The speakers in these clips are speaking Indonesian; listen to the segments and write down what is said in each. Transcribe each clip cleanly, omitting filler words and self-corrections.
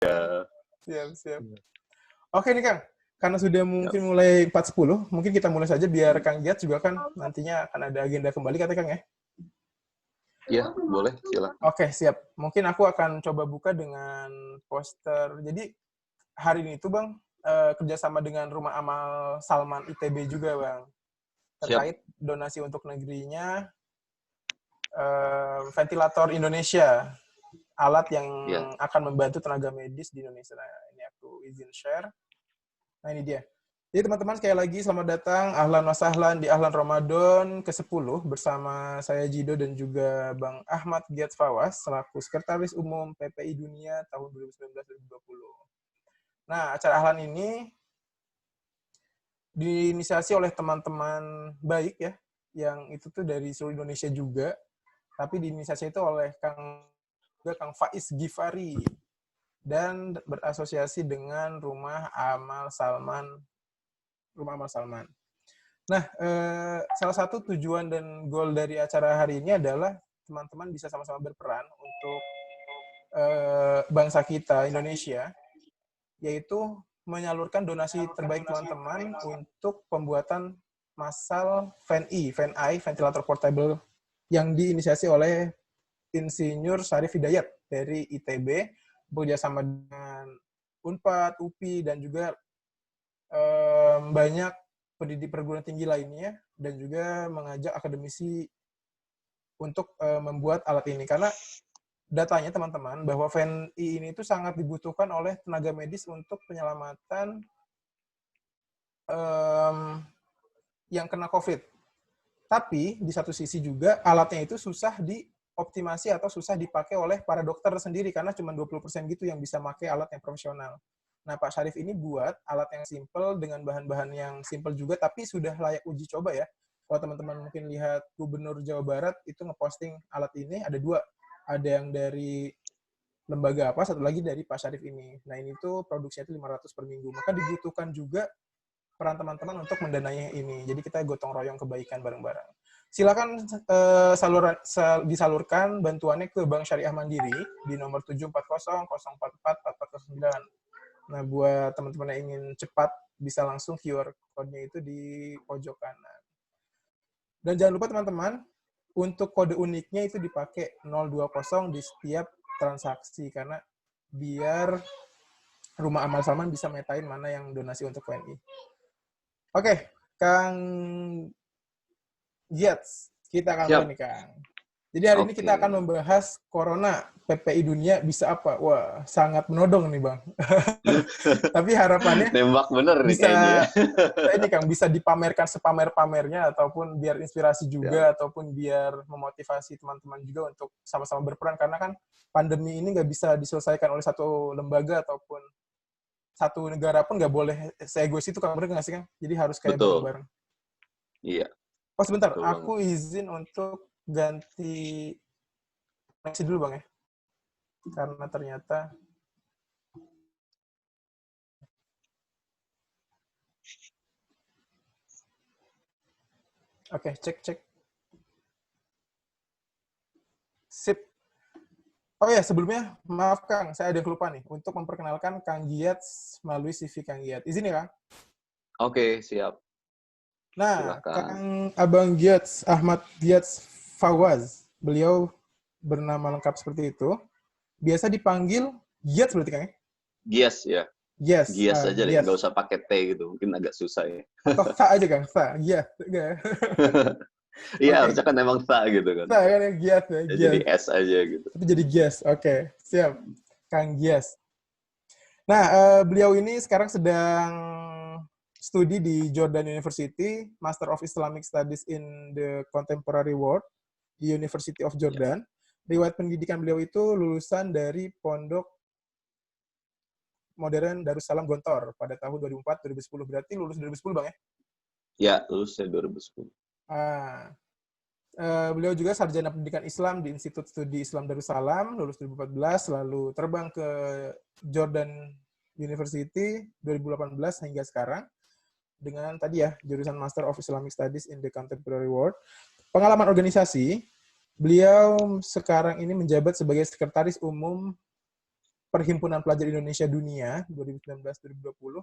Siap, siap. Oke nih Kang, karena sudah mungkin mulai 4.10, mungkin kita mulai saja biar Kang Giat juga kan nantinya akan ada agenda kembali kata Kang ya. Iya, boleh, silakan. Oke, siap. Mungkin aku akan coba buka dengan poster. Jadi hari ini tuh Bang, kerjasama dengan Rumah Amal Salman ITB juga Bang. Terkait donasi untuk negerinya, ventilator Indonesia. Alat yang akan membantu tenaga medis di Indonesia. Nah, ini aku izin share. Nah, ini dia. Jadi teman-teman sekali lagi selamat datang, ahlan wa sahlan di Ahlan Ramadan ke-10 bersama saya Jido dan juga Bang Ahmad Giat Fawaz selaku Sekretaris Umum PPI Dunia tahun 2019-2020. Nah, acara ahlan ini diinisiasi oleh teman-teman baik ya, yang itu tuh dari seluruh Indonesia juga, tapi diinisiasi itu oleh Kang Faiz Gifari dan berasosiasi dengan Rumah Amal Salman. Nah, salah satu tujuan dan goal dari acara hari ini adalah teman-teman bisa sama-sama berperan untuk bangsa kita, Indonesia, yaitu menyalurkan donasi terbaik teman-teman untuk pembuatan massal VAN-I, ventilator portable, yang diinisiasi oleh Insinyur Syarif Hidayat dari ITB, bekerjasama dengan UNPAD, UPI, dan juga banyak pendidik perguruan tinggi lainnya, dan juga mengajak akademisi untuk membuat alat ini. Karena datanya teman-teman, bahwa VAN-I ini itu sangat dibutuhkan oleh tenaga medis untuk penyelamatan yang kena COVID. Tapi di satu sisi juga alatnya itu susah dioptimasi atau susah dipakai oleh para dokter sendiri karena cuma 20% gitu yang bisa pakai alat yang profesional. Nah, Pak Syarif ini buat alat yang simple dengan bahan-bahan yang simple juga tapi sudah layak uji coba ya. Kalau teman-teman mungkin lihat Gubernur Jawa Barat itu ngeposting alat ini, ada dua. Ada yang dari lembaga apa, satu lagi dari Pak Syarif ini. Nah, ini tuh produksinya itu 500 per minggu. Maka dibutuhkan juga peran teman-teman untuk mendanai ini. Jadi kita gotong royong kebaikan bareng-bareng. Silakan disalurkan bantuannya ke Bank Syariah Mandiri di nomor 740 044 4409. Nah, buat teman-teman yang ingin cepat bisa langsung QR code-nya itu di pojok kanan. Dan jangan lupa teman-teman, untuk kode uniknya itu dipakai 020 di setiap transaksi karena biar Rumah Amal Salman bisa metain mana yang donasi untuk WNI. Oke, Kang Giat, kita akan mulai nih, Kang. Jadi hari ini kita akan membahas Corona, PPI Dunia bisa apa? Wah, sangat menodong nih, Bang. Tapi harapannya nembak bener nih bisa kayaknya. Ini, Kang, bisa dipamerkan sepamer-pamernya ataupun biar inspirasi juga ataupun biar memotivasi teman-teman juga untuk sama-sama berperan karena kan pandemi ini nggak bisa diselesaikan oleh satu lembaga ataupun satu negara pun nggak boleh seegois itu, Kang, bener nggak sih, Kang? Jadi harus kayak bareng-bareng. Iya. Oh, sebentar. Aku izin untuk ganti koneksi dulu, Bang, ya. Karena ternyata... Oke, cek. Sip. Oh ya, sebelumnya, maaf Kang, saya ada lupa nih, untuk memperkenalkan Kang Giat melalui CV Kang Giat. Izin ya, Kang? Oke, siap. Nah, silakan. Kang Abang Giat, Ahmad Giat Fawaz, beliau bernama lengkap seperti itu. Biasa dipanggil Giat berarti, Kang? Gias ya. Gias. Gias aja deh, nggak usah pakai T gitu, mungkin agak susah ya. Atau Sa aja, Kang? Sa, Giat. Iya, harusnya kan emang Sa gitu kan. Sa kan ya, Giat ya. Ya, jadi S aja gitu. Tapi jadi Gias, oke. Siap. Kang Gias. Nah, beliau ini sekarang sedang studi di Jordan University, Master of Islamic Studies in the Contemporary World di University of Jordan. Riwayat pendidikan beliau itu lulusan dari Pondok Modern Darussalam Gontor pada tahun 2004-2010. Berarti lulus 2010, Bang ya? Ya, lulus 2010. Beliau juga sarjana pendidikan Islam di Institut Studi Islam Darussalam, lulus 2014, lalu terbang ke Jordan University 2018 hingga sekarang dengan tadi ya jurusan Master of Islamic Studies in the Contemporary World. Pengalaman organisasi, beliau sekarang ini menjabat sebagai Sekretaris Umum Perhimpunan Pelajar Indonesia Dunia 2019-2020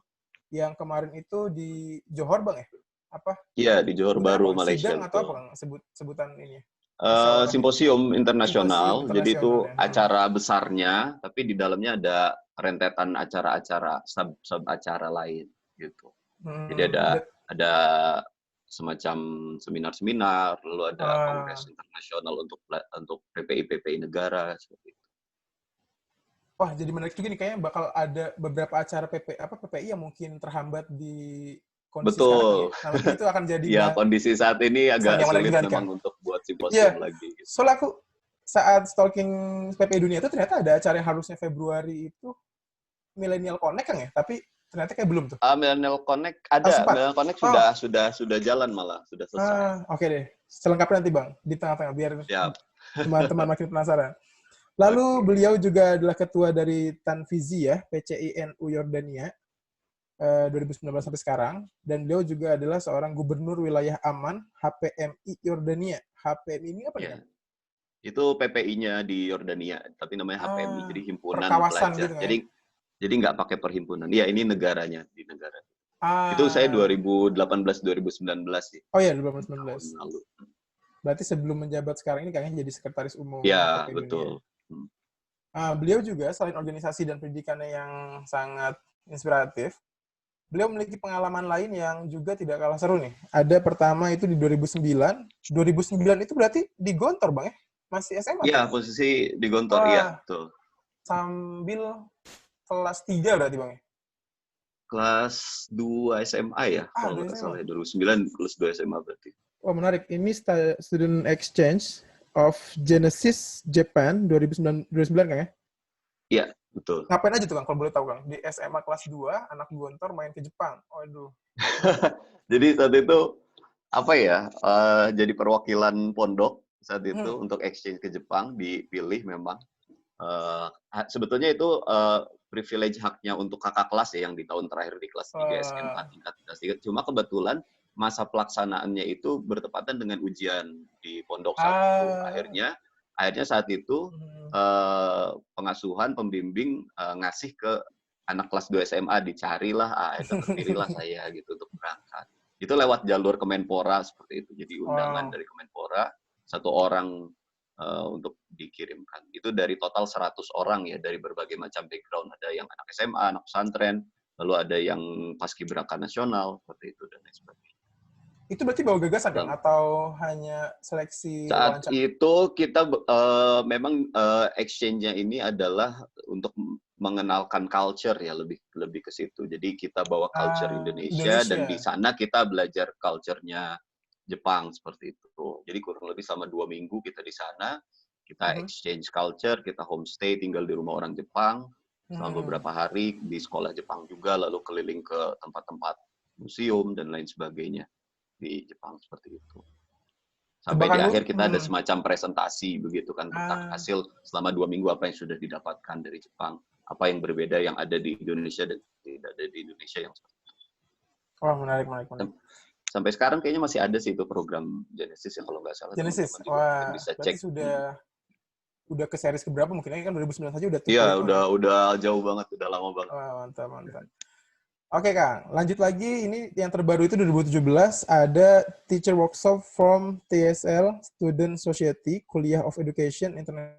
yang kemarin itu di Johor, Bang ya? Apa? Iya, di Johor Sebutannya Baru, apa? Malaysia, Sidang atau betul. apa, Kang? Sebutan ini. Musyawarah Simposium Simposium internasional, jadi internasional itu ya. acara besarnya, tapi di dalamnya ada rentetan acara-acara, sub acara lain, gitu. Jadi ada semacam seminar-seminar, lalu ada kongres internasional untuk PPI negara seperti itu. Wah, jadi menarik juga nih, kayaknya bakal ada beberapa acara PPI yang mungkin terhambat di kondisi sekarang Betul. ya. Nah, itu akan jadi Ya, kondisi saat ini agak yang menarik sulit juga nih, Kang. memang untuk buat simposium Iya, lagi. Gitu. soalnya aku saat stalking PPI Dunia itu ternyata ada acara yang harusnya Februari itu Millennial Connect, Kang ya, tapi ternyata kayak belum tuh. Millennial Connect ada, Millennial Connect sudah jalan malah, sudah selesai. Oke deh, selengkapnya nanti Bang di tengah-tengah biar teman-teman makin penasaran. Lalu beliau juga adalah ketua dari Tanfizi ya, PCINU Yordania 2019 sampai sekarang, dan beliau juga adalah seorang gubernur wilayah aman HPMI Yordania. HPMI ini apa nih? Itu PPI-nya di Yordania, tapi namanya HPMI, jadi himpunan perkawasan pelajar. Gitu, jadi nggak pakai perhimpunan. Ya, ini negaranya di negara. Itu saya 2018-2019 sih. Oh iya, 2019. Lalu. Berarti sebelum menjabat sekarang ini kayaknya jadi sekretaris umum. Ya, betul. Beliau juga selain organisasi dan pendidikannya yang sangat inspiratif, beliau memiliki pengalaman lain yang juga tidak kalah seru nih. Ada pertama itu di 2009. 2009 itu berarti di Gontor, Bang ya? Masih SMA? Iya, posisi di Gontor, iya, betul. Sambil kelas 3 berarti, Bang ya? Kelas 2 SMA ya, kalau nggak salah. 2009 kelas 2 SMA berarti. Oh, menarik. Ini student exchange of Genesis Japan 2009 kan ya? Iya, betul. Ngapain aja tuh, Kang, kalau boleh tahu, Kang? Di SMA kelas 2, anak Gontor main ke Jepang. Waduh. Jadi saat itu, apa ya, jadi perwakilan pondok saat itu untuk exchange ke Jepang, dipilih memang. Sebetulnya itu privilege haknya untuk kakak kelas ya, yang di tahun terakhir di kelas 3 SMA tingkat kelas 3. Cuma kebetulan masa pelaksanaannya itu bertepatan dengan ujian di pondok saat itu. Akhirnya saat itu pengasuhan, pembimbing ngasih ke anak kelas 2 SMA, dicarilah, terpilihlah saya gitu untuk berangkat. Itu lewat jalur Kemenpora seperti itu. Jadi undangan dari Kemenpora, 1 orang untuk dikirimkan. Itu dari total 100 orang ya, dari berbagai macam background. Ada yang anak SMA, anak pesantren, lalu ada yang paskibraka nasional, seperti itu, dan lain sebagainya. Itu berarti bawa gagasan kan? Atau hanya seleksi saat wawancara? Itu kita memang exchange-nya ini adalah untuk mengenalkan culture ya, lebih ke situ. Jadi kita bawa culture Indonesia, dan di sana kita belajar culture-nya Jepang seperti itu. Jadi kurang lebih selama 2 minggu kita di sana, kita exchange culture, kita homestay, tinggal di rumah orang Jepang selama beberapa hari, di sekolah Jepang juga, lalu keliling ke tempat-tempat museum dan lain sebagainya di Jepang seperti itu. Sampai di akhir kita ada semacam presentasi begitu kan, tentang hasil selama 2 minggu apa yang sudah didapatkan dari Jepang, apa yang berbeda yang ada di Indonesia dan tidak ada di Indonesia yang seperti itu. Wah, menarik. Sampai sekarang kayaknya masih ada sih itu program Genesis yang kalau nggak salah. Genesis, wah, bisa cek. Udah ke series keberapa mungkin? Kan 2009 saja udah. Iya, udah jauh banget, udah lama banget. Wah, mantap. Oke, Kang, lanjut lagi. Ini yang terbaru itu 2017 ada Teacher Workshop from TSL Student Society Kuliah of Education International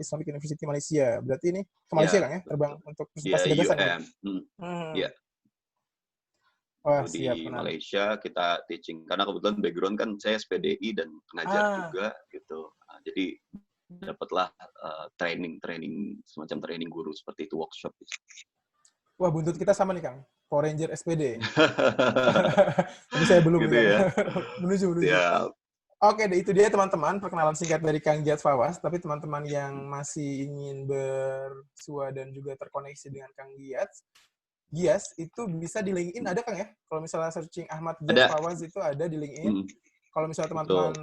Islamic University Malaysia. Berarti ini ke Malaysia, Kang ya? Terbang untuk presentasi gagasan. Iya. Di Malaysia kita teaching, karena kebetulan background kan saya SPDI dan pengajar juga gitu. Jadi dapatlah training semacam training guru seperti itu, workshop. Wah, buntut kita sama nih, Kang. Power Ranger SPD. Tapi saya belum gitu ya. ya. menuju. Siap. Oke, itu dia teman-teman perkenalan singkat dari Kang Giat Fawaz. Tapi teman-teman yang masih ingin bersua dan juga terkoneksi dengan Kang Gias itu bisa di LinkedIn, ada Kang ya? Kalau misalnya searching Ahmad Gias Fawaz itu ada di LinkedIn. Kalau misalnya teman-teman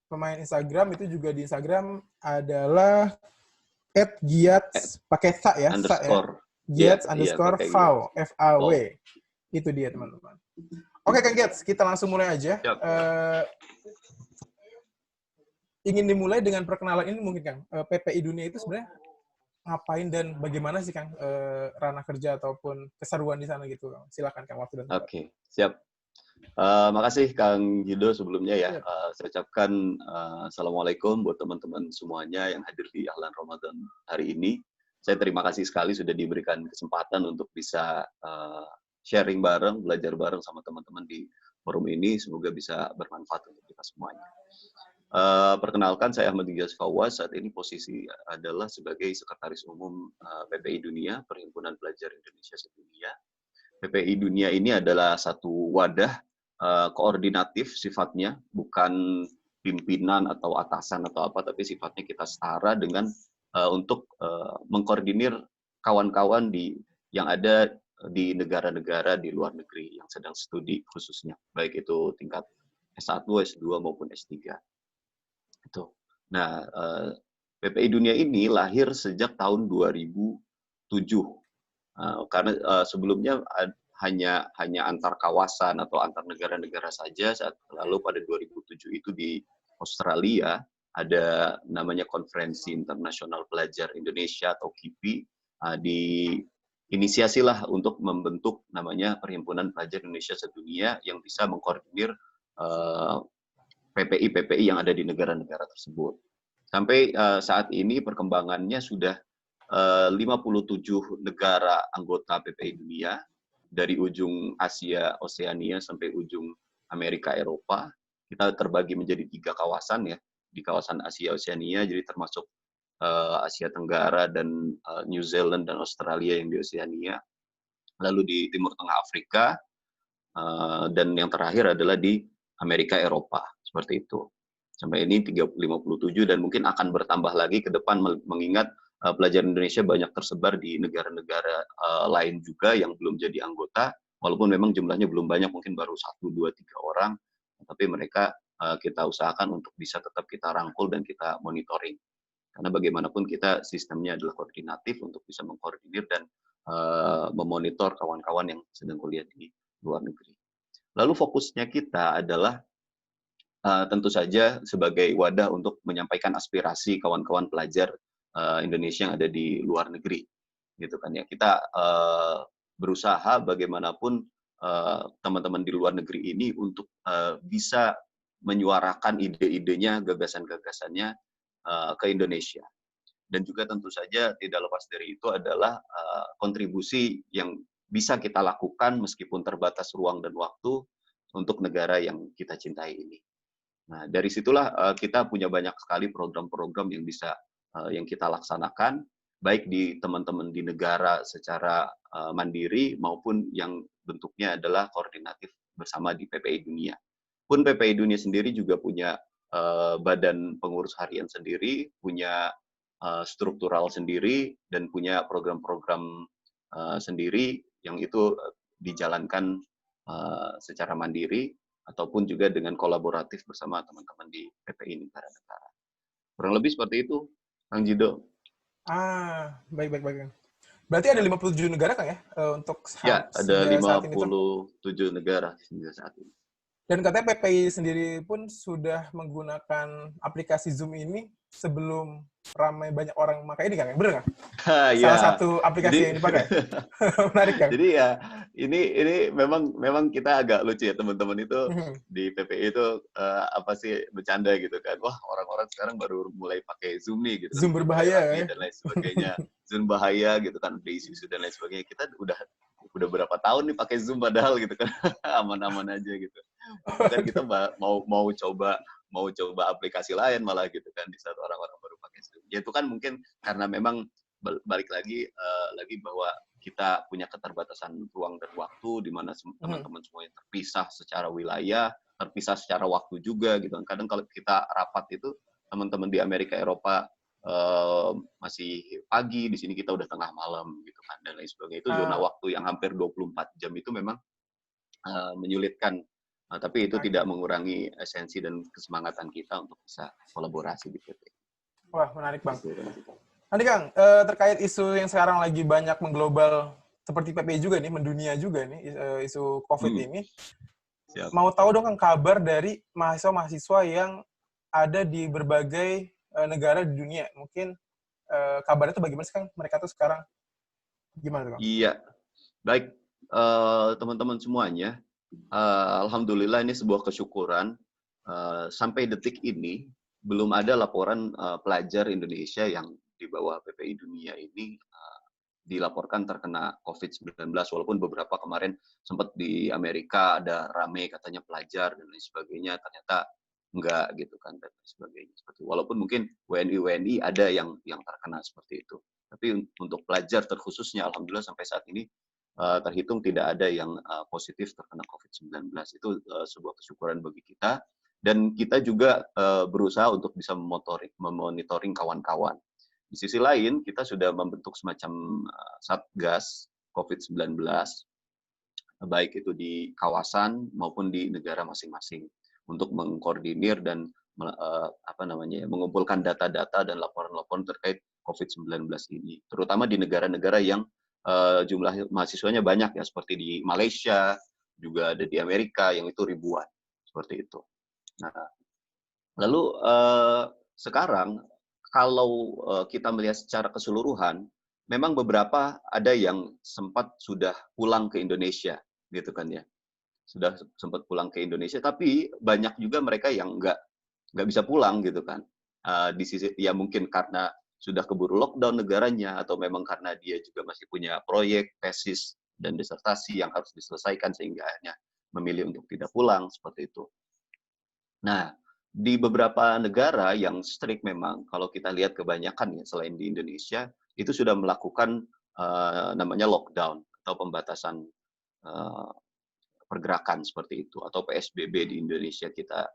pemain Instagram itu juga di Instagram adalah @giats pakai sa ya, Giats _Faw, FAW. Itu dia teman-teman. Oke, Kang Giats, kita langsung mulai aja. Ingin dimulai dengan perkenalan ini mungkin, Kang. PPI Dunia itu sebenarnya ngapain dan bagaimana sih Kang ranah kerja ataupun keseruan di sana gitu Kang. Silakan Kang, waktu dan tempat. Oke, siap. Makasih Kang Yudo sebelumnya ya. Siap. Saya ucapkan Assalamualaikum buat teman-teman semuanya yang hadir di Ahlan Ramadan hari ini. Saya terima kasih sekali sudah diberikan kesempatan untuk bisa sharing bareng, belajar bareng sama teman-teman di forum ini. Semoga bisa bermanfaat untuk kita semuanya. Perkenalkan, saya Ahmad Giyas Fawaz. Saat ini posisi adalah sebagai Sekretaris Umum PPI Dunia, Perhimpunan Pelajar Indonesia Sedunia. PPI Dunia ini adalah satu wadah koordinatif sifatnya, bukan pimpinan atau atasan atau apa, tapi sifatnya kita setara dengan untuk mengkoordinir kawan-kawan yang ada di negara-negara di luar negeri yang sedang studi khususnya, baik itu tingkat S1, S2 maupun S3. Itu. Nah, PPI Dunia ini lahir sejak tahun 2007. Karena sebelumnya hanya antar kawasan atau antar negara-negara saja. Lalu pada 2007 itu di Australia ada namanya Konferensi Internasional Pelajar Indonesia atau KIPI. Diinisiasilah untuk membentuk namanya Perhimpunan Pelajar Indonesia Sedunia yang bisa mengkoordinir PPI yang ada di negara-negara tersebut. Sampai saat ini perkembangannya sudah 57 negara anggota PPI Dunia, dari ujung Asia, Oseania, sampai ujung Amerika, Eropa. Kita terbagi menjadi 3 kawasan ya, di kawasan Asia, Oseania, jadi termasuk Asia Tenggara dan New Zealand dan Australia yang di Oseania. Lalu di Timur Tengah Afrika, dan yang terakhir adalah di Amerika, Eropa, seperti itu. Sampai ini 57 dan mungkin akan bertambah lagi ke depan mengingat pelajar Indonesia banyak tersebar di negara-negara lain juga yang belum jadi anggota, walaupun memang jumlahnya belum banyak, mungkin baru 1, 2, 3 orang, tapi mereka kita usahakan untuk bisa tetap kita rangkul dan kita monitoring. Karena bagaimanapun kita sistemnya adalah koordinatif untuk bisa mengkoordinir dan memonitor kawan-kawan yang sedang kuliah di luar negeri. Lalu fokusnya kita adalah tentu saja sebagai wadah untuk menyampaikan aspirasi kawan-kawan pelajar Indonesia yang ada di luar negeri, gitu kan ya. Kita berusaha bagaimanapun teman-teman di luar negeri ini untuk bisa menyuarakan ide-idenya, gagasan-gagasannya ke Indonesia. Dan juga tentu saja tidak lepas dari itu adalah kontribusi yang bisa kita lakukan meskipun terbatas ruang dan waktu untuk negara yang kita cintai ini. Nah, dari situlah kita punya banyak sekali program-program yang bisa yang kita laksanakan, baik di teman-teman di negara secara mandiri maupun yang bentuknya adalah koordinatif bersama di PPI Dunia. Pun PPI Dunia sendiri juga punya badan pengurus harian sendiri, punya struktural sendiri, dan punya program-program sendiri yang itu dijalankan secara mandiri ataupun juga dengan kolaboratif bersama teman-teman di PPI negara-negara. Kurang lebih seperti itu, Kang Jido. Baik. Berarti ada 57 negara Kang ya untuk Ya, ada saat ini 57 negara hingga saat ini. Dan katanya PPI sendiri pun sudah menggunakan aplikasi Zoom ini sebelum ramai banyak orang memakai ini kan, benar nggak? Salah satu aplikasi yang dipakai. Menarik kan? Jadi ya ini memang kita agak lucu ya, teman-teman itu di PPI itu apa sih bercanda gitu kan. Wah, orang-orang sekarang baru mulai pakai Zoom nih gitu. Zoom berbahaya ya. Dan lain sebagainya. Zoom bahaya gitu kan, udah isu-isu dan lain sebagainya. Kita udah berapa tahun nih pakai Zoom padahal gitu kan. Aman-aman aja gitu. Kan kita mau coba aplikasi lain malah gitu kan, di saat orang-orang baru pakai Zoom. Ya itu kan mungkin karena memang balik lagi bahwa kita punya keterbatasan ruang dan waktu, di mana teman-teman semuanya terpisah secara wilayah, terpisah secara waktu juga gitu. Kadang kalau kita rapat itu teman-teman di Amerika, Eropa masih pagi, di sini kita udah tengah malam gitu kan, dan lain sebagainya. Itu zona waktu yang hampir 24 jam itu memang menyulitkan. Tapi itu tidak mengurangi esensi dan kesemangatan kita untuk bisa kolaborasi di PT. Wah, menarik Bang. Nanti Kang, terkait isu yang sekarang lagi banyak mengglobal seperti PPI juga nih, mendunia juga nih, isu COVID ini. Siap. Mau tahu dong Kang kabar dari mahasiswa-mahasiswa yang ada di berbagai negara di dunia. Mungkin kabarnya tuh bagaimana sih Kang? Mereka tuh sekarang gimana tuh Kang? Iya, baik teman-teman semuanya. Alhamdulillah ini sebuah kesyukuran. Sampai detik ini belum ada laporan pelajar Indonesia yang di bawah PPI Dunia ini dilaporkan terkena COVID-19, walaupun beberapa kemarin sempat di Amerika ada rame katanya pelajar dan lain sebagainya, ternyata enggak gitu kan dan lain sebagainya. Walaupun mungkin WNI ada yang terkena seperti itu. Tapi untuk pelajar terkhususnya alhamdulillah sampai saat ini terhitung tidak ada yang positif terkena COVID-19. Itu sebuah kesyukuran bagi kita dan kita juga berusaha untuk bisa memonitoring kawan-kawan. Di sisi lain, kita sudah membentuk semacam satgas COVID-19, baik itu di kawasan maupun di negara masing-masing, untuk mengkoordinir dan mengumpulkan data-data dan laporan-laporan terkait COVID-19 ini, terutama di negara-negara yang jumlah mahasiswanya banyak ya, seperti di Malaysia, juga ada di Amerika yang itu ribuan, seperti itu. Nah, lalu sekarang kalau kita melihat secara keseluruhan, memang beberapa ada yang sempat sudah pulang ke Indonesia, gitu kan ya. Sudah sempat pulang ke Indonesia, tapi banyak juga mereka yang nggak bisa pulang, gitu kan. Di sisi ya mungkin karena sudah keburu lockdown negaranya, atau memang karena dia juga masih punya proyek, tesis, dan disertasi yang harus diselesaikan sehingga hanya memilih untuk tidak pulang, seperti itu. Nah, di beberapa negara yang strict memang, kalau kita lihat kebanyakan ya, selain di Indonesia, itu sudah melakukan namanya lockdown atau pembatasan uh, pergerakan seperti itu, atau PSBB di Indonesia kita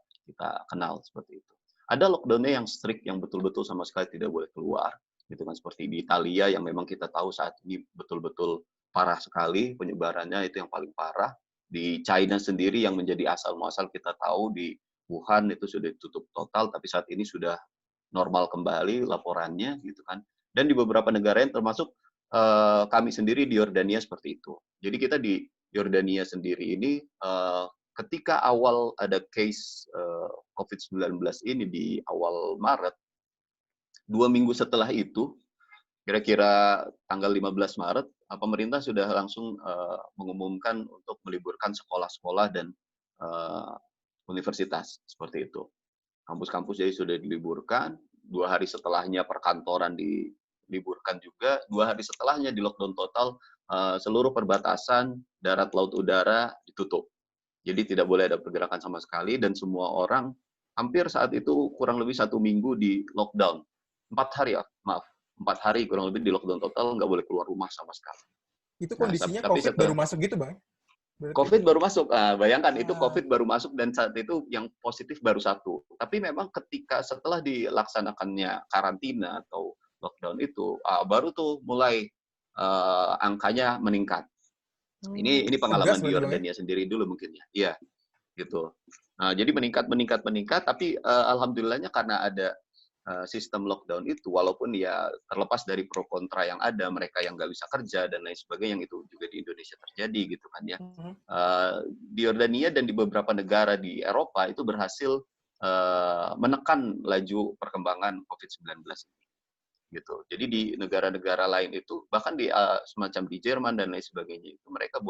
kenal seperti itu. Ada lockdown-nya yang strict, yang betul-betul sama sekali tidak boleh keluar, gitu kan, seperti di Italia yang memang kita tahu saat ini betul-betul parah sekali penyebarannya, itu yang paling parah. Di China sendiri yang menjadi asal muasal kita tahu, di Wuhan itu sudah ditutup total, tapi saat ini sudah normal kembali laporannya, gitu kan. Dan di beberapa negara yang termasuk kami sendiri di Yordania seperti itu. Jadi kita di Yordania sendiri ini ketika awal ada case COVID-19 ini di awal Maret, 2 minggu setelah itu, kira-kira tanggal 15 Maret, pemerintah sudah langsung mengumumkan untuk meliburkan sekolah-sekolah dan universitas, seperti itu. Kampus-kampus jadi sudah diliburkan, 2 hari setelahnya perkantoran diliburkan juga, 2 hari setelahnya di lockdown total, seluruh perbatasan, darat, laut, udara ditutup. Jadi tidak boleh ada pergerakan sama sekali, dan semua orang hampir saat itu kurang lebih 1 minggu di lockdown. 4 hari ya, maaf. 4 hari kurang lebih di lockdown total, nggak boleh keluar rumah sama sekali. Itu Nah, kondisinya tapi COVID baru setelah masuk gitu, Bang? Berarti? COVID baru masuk, bayangkan itu Ah, COVID baru masuk dan saat itu yang positif baru 1. Tapi memang ketika setelah dilaksanakannya karantina atau lockdown itu, baru tuh mulai angkanya meningkat. Ini tegas pengalaman di berarti, Bang, ya? Yordania sendiri dulu mungkin ya. Iya, gitu. Nah, jadi meningkat, tapi alhamdulillahnya karena ada sistem lockdown itu, walaupun ya terlepas dari pro kontra yang ada, mereka yang nggak bisa kerja dan lain sebagainya, yang itu juga di Indonesia terjadi gitu kan ya. Mhm. Di Yordania dan di beberapa negara di Eropa itu berhasil menekan laju perkembangan COVID-19 ini. Gitu. Jadi di negara-negara lain itu, bahkan di semacam di Jerman dan lain sebagainya itu, mereka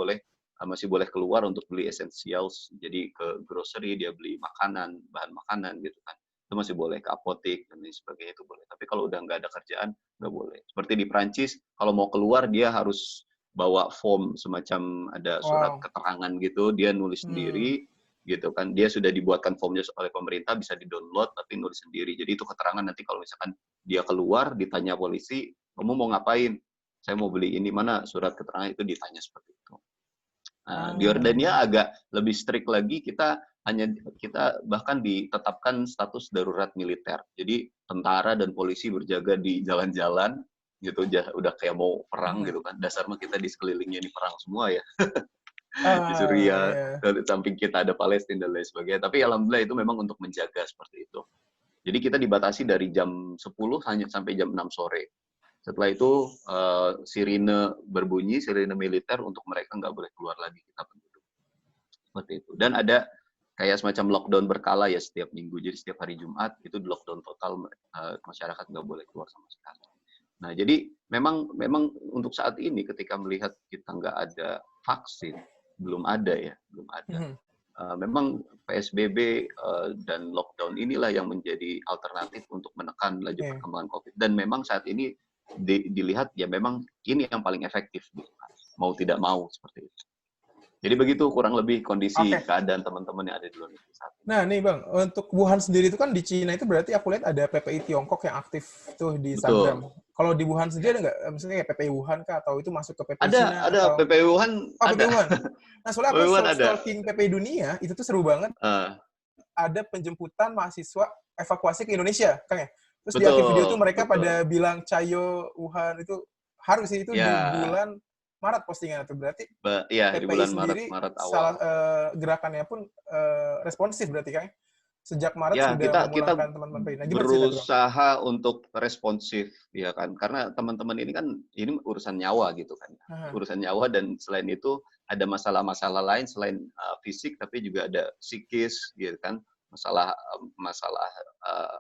masih boleh keluar untuk beli essentials, jadi ke grocery dia beli makanan, bahan makanan gitu kan, itu masih boleh, ke apotek dan lain sebagainya itu boleh. Tapi kalau udah nggak ada kerjaan nggak boleh. Seperti di Prancis, kalau mau keluar dia harus bawa form, semacam ada surat Wow. keterangan gitu, dia nulis Hmm. sendiri gitu kan, dia sudah dibuatkan formnya oleh pemerintah, bisa di-download tapi nulis sendiri. Jadi itu keterangan nanti kalau misalkan dia keluar, ditanya polisi, kamu mau ngapain? Saya mau beli ini, mana surat keterangan, itu ditanya seperti itu. Nah, di Yordania Ah. agak lebih strict lagi, kita bahkan ditetapkan status darurat militer. Jadi tentara dan polisi berjaga di jalan-jalan gitu, udah kayak mau perang Mhm. gitu kan. Dasar mah kita di sekelilingnya ini perang semua ya. Di Ah, Suriah, iya. di samping kita ada Palestina dan lain sebagainya. Tapi alhamdulillah itu memang untuk menjaga seperti itu. Jadi kita dibatasi dari jam 10 hanya sampai jam 6 sore. Setelah itu sirine berbunyi, sirine militer, untuk mereka nggak boleh keluar lagi, kita penduduk. Seperti itu. Dan ada kayak semacam lockdown berkala ya setiap minggu. Jadi setiap hari Jumat itu di lockdown total, masyarakat nggak boleh keluar sama sekali. Nah, jadi memang untuk saat ini ketika melihat kita nggak ada vaksin, belum ada ya, belum ada. Mhm. Memang PSBB dan lockdown inilah yang menjadi alternatif untuk menekan laju Oke. perkembangan COVID. Dan memang saat ini dilihat ya memang ini yang paling efektif, gitu kan. Mau tidak mau seperti itu. Jadi begitu kurang lebih kondisi Oke. keadaan teman-teman yang ada di luar negeri saat ini. Nah, nih Bang, untuk Wuhan sendiri itu kan di Cina itu berarti aku lihat ada PPI Tiongkok yang aktif tuh di Instagram. Betul. Kalau di Wuhan sendiri Ya. ada nggak, misalnya kayak PPI Wuhan kah, atau itu masuk ke PPI Cina, Ada atau PPI Wuhan oh ada. PPI Wuhan? Nah, soalnya aku PPI Wuhan ada. stalking PPI Dunia, itu tuh seru banget. Uh, Ada penjemputan mahasiswa evakuasi ke Indonesia, Kang ya. Terus di akhir video tuh betul, mereka pada betul. bilang Cayo Wuhan itu harus sih itu di Ya, bulan Maret postingan itu. Berarti iya di PPI bulan sendiri Maret awal. salah gerakannya pun responsif berarti Kang. Sejak Maret Ya, sudah kita memulangkan teman-teman PPI. Nah, gimana cerita tuh Bang? berusaha untuk responsif ya kan. Karena teman-teman ini kan ini urusan nyawa gitu kan. Aha. Urusan nyawa dan selain itu ada masalah-masalah lain selain fisik tapi juga ada psikis gitu kan. Masalah eh,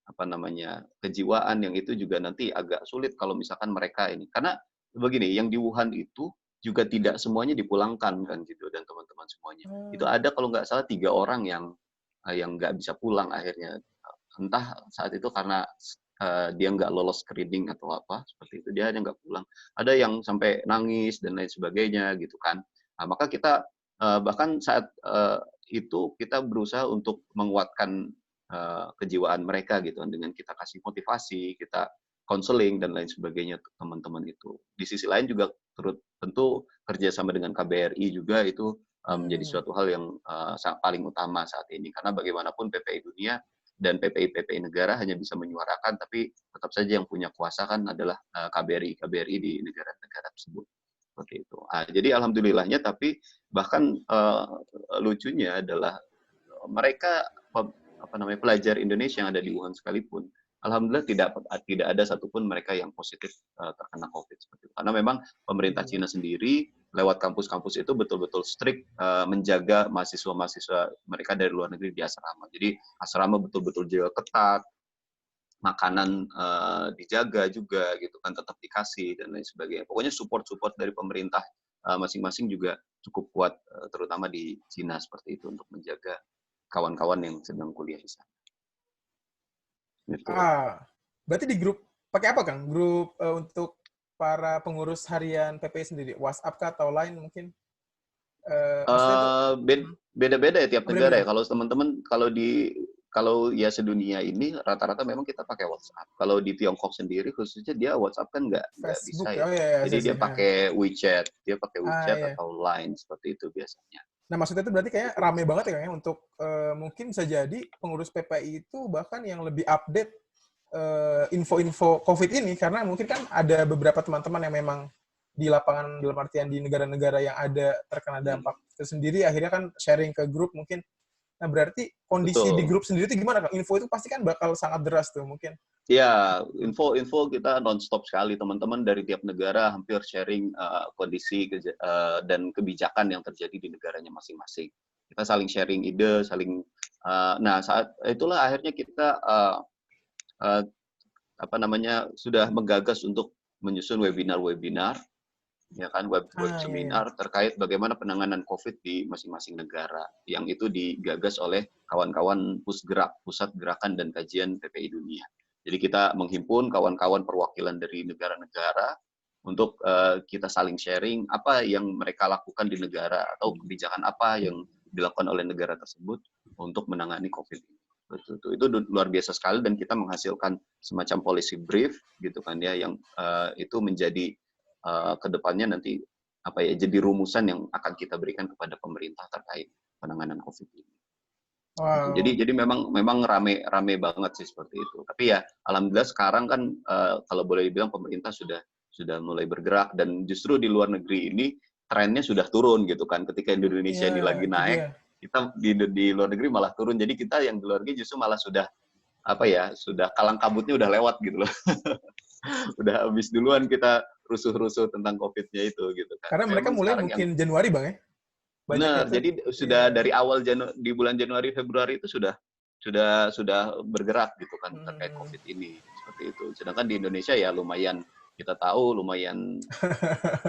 apa namanya kejiwaan yang itu juga nanti agak sulit kalau misalkan mereka ini. Karena begini, yang di Wuhan itu juga tidak semuanya dipulangkan kan gitu dan teman-teman semuanya. Itu Hmm. ada kalau nggak salah 3 orang yang nggak bisa pulang akhirnya. Entah saat itu karena dia nggak lolos screening atau apa seperti itu, dia hanya nggak pulang. Ada yang sampai nangis dan lain sebagainya gitu kan. Nah, maka kita bahkan saat itu kita berusaha untuk menguatkan kejiwaan mereka gitu kan dengan kita kasih motivasi, kita konseling dan lain sebagainya untuk teman-teman itu. Di sisi lain juga tentu kerjasama dengan KBRI juga itu menjadi Hmm. suatu hal yang paling utama saat ini karena bagaimanapun PPI Dunia dan PPI negara hanya bisa menyuarakan tapi tetap saja yang punya kuasa kan adalah KBRI di negara-negara tersebut seperti itu. Jadi alhamdulillahnya tapi bahkan lucunya adalah mereka pelajar Indonesia yang ada di Wuhan sekalipun, alhamdulillah tidak ada satupun mereka yang positif terkena COVID seperti itu. Karena memang pemerintah Iya. Cina sendiri lewat kampus-kampus itu betul-betul strict menjaga mahasiswa-mahasiswa mereka dari luar negeri di asrama. Jadi asrama betul-betul jaga ketat, makanan dijaga juga gitu kan tetap dikasih dan lain sebagainya. Pokoknya support dari pemerintah masing-masing juga cukup kuat terutama di Cina seperti itu untuk menjaga kawan-kawan yang sedang kuliah di sana. Gitu. Berarti di grup pakai apa Kang? Grup untuk para pengurus harian PPI sendiri, WhatsApp kah atau lain mungkin? Maksudnya tuh Beda-beda ya tiap negara ya. beda-beda. Kalau teman-teman kalau ya sedunia ini rata-rata memang kita pakai WhatsApp. Kalau di Tiongkok sendiri khususnya dia WhatsApp kan nggak Facebook bisa ya, ya. oh ya, Jadi saya sih. dia pakai WeChat Iya. atau Line seperti itu biasanya. Nah, maksudnya itu berarti kayaknya Gitu. rame banget ya, Kang, ya, untuk mungkin bisa jadi pengurus PPI itu bahkan yang lebih update info-info COVID ini, karena mungkin kan ada beberapa teman-teman yang memang di lapangan dalam artian di negara-negara yang ada terkena Hmm. dampak itu sendiri, akhirnya kan sharing ke grup mungkin. Nah, berarti kondisi di Betul. grup sendiri itu gimana, Kang? Info itu pasti kan bakal sangat deras tuh mungkin. Ya, info kita nonstop sekali teman-teman dari tiap negara hampir sharing kondisi dan kebijakan yang terjadi di negaranya masing-masing. Kita saling sharing ide, nah saat itulah akhirnya kita uh, sudah menggagas untuk menyusun webinar ya kan web Iya, iya. seminar terkait bagaimana penanganan COVID di masing-masing negara yang itu digagas oleh kawan-kawan Pusat Gerakan dan Kajian PPI Dunia. Jadi kita menghimpun kawan-kawan perwakilan dari negara-negara untuk kita saling sharing apa yang mereka lakukan di negara atau kebijakan apa yang dilakukan oleh negara tersebut untuk menangani COVID ini. Itu luar biasa sekali dan kita menghasilkan semacam policy brief gitu kan ya yang itu menjadi kedepannya nanti jadi rumusan yang akan kita berikan kepada pemerintah terkait penanganan COVID ini. Gitu. Wow. Jadi memang rame banget sih seperti itu. Tapi ya alhamdulillah sekarang kan kalau boleh dibilang pemerintah sudah mulai bergerak dan justru di luar negeri ini trennya sudah turun gitu kan. Ketika di Indonesia Iya, ini lagi itu naik, dia. kita di luar negeri malah turun. Jadi kita yang di luar negeri justru malah sudah sudah kalang kabutnya udah lewat gitu loh. Udah habis duluan kita rusuh-rusuh tentang COVID-nya itu gitu kan. Karena mereka Memang mulai sekarang yang mungkin Januari, Bang, ya? Banyaknya benar. tuh. Jadi Iya. sudah dari awal di bulan Januari Februari itu sudah bergerak gitu kan terkait Hmm. COVID ini. seperti itu. Sedangkan di Indonesia ya lumayan, kita tahu lumayan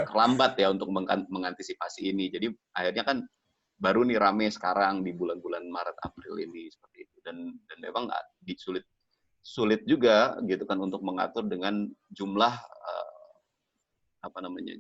terlambat ya untuk mengantisipasi ini. Jadi akhirnya kan baru nih rame sekarang di bulan-bulan Maret April ini seperti itu. Dan memang sulit juga gitu kan untuk mengatur dengan jumlah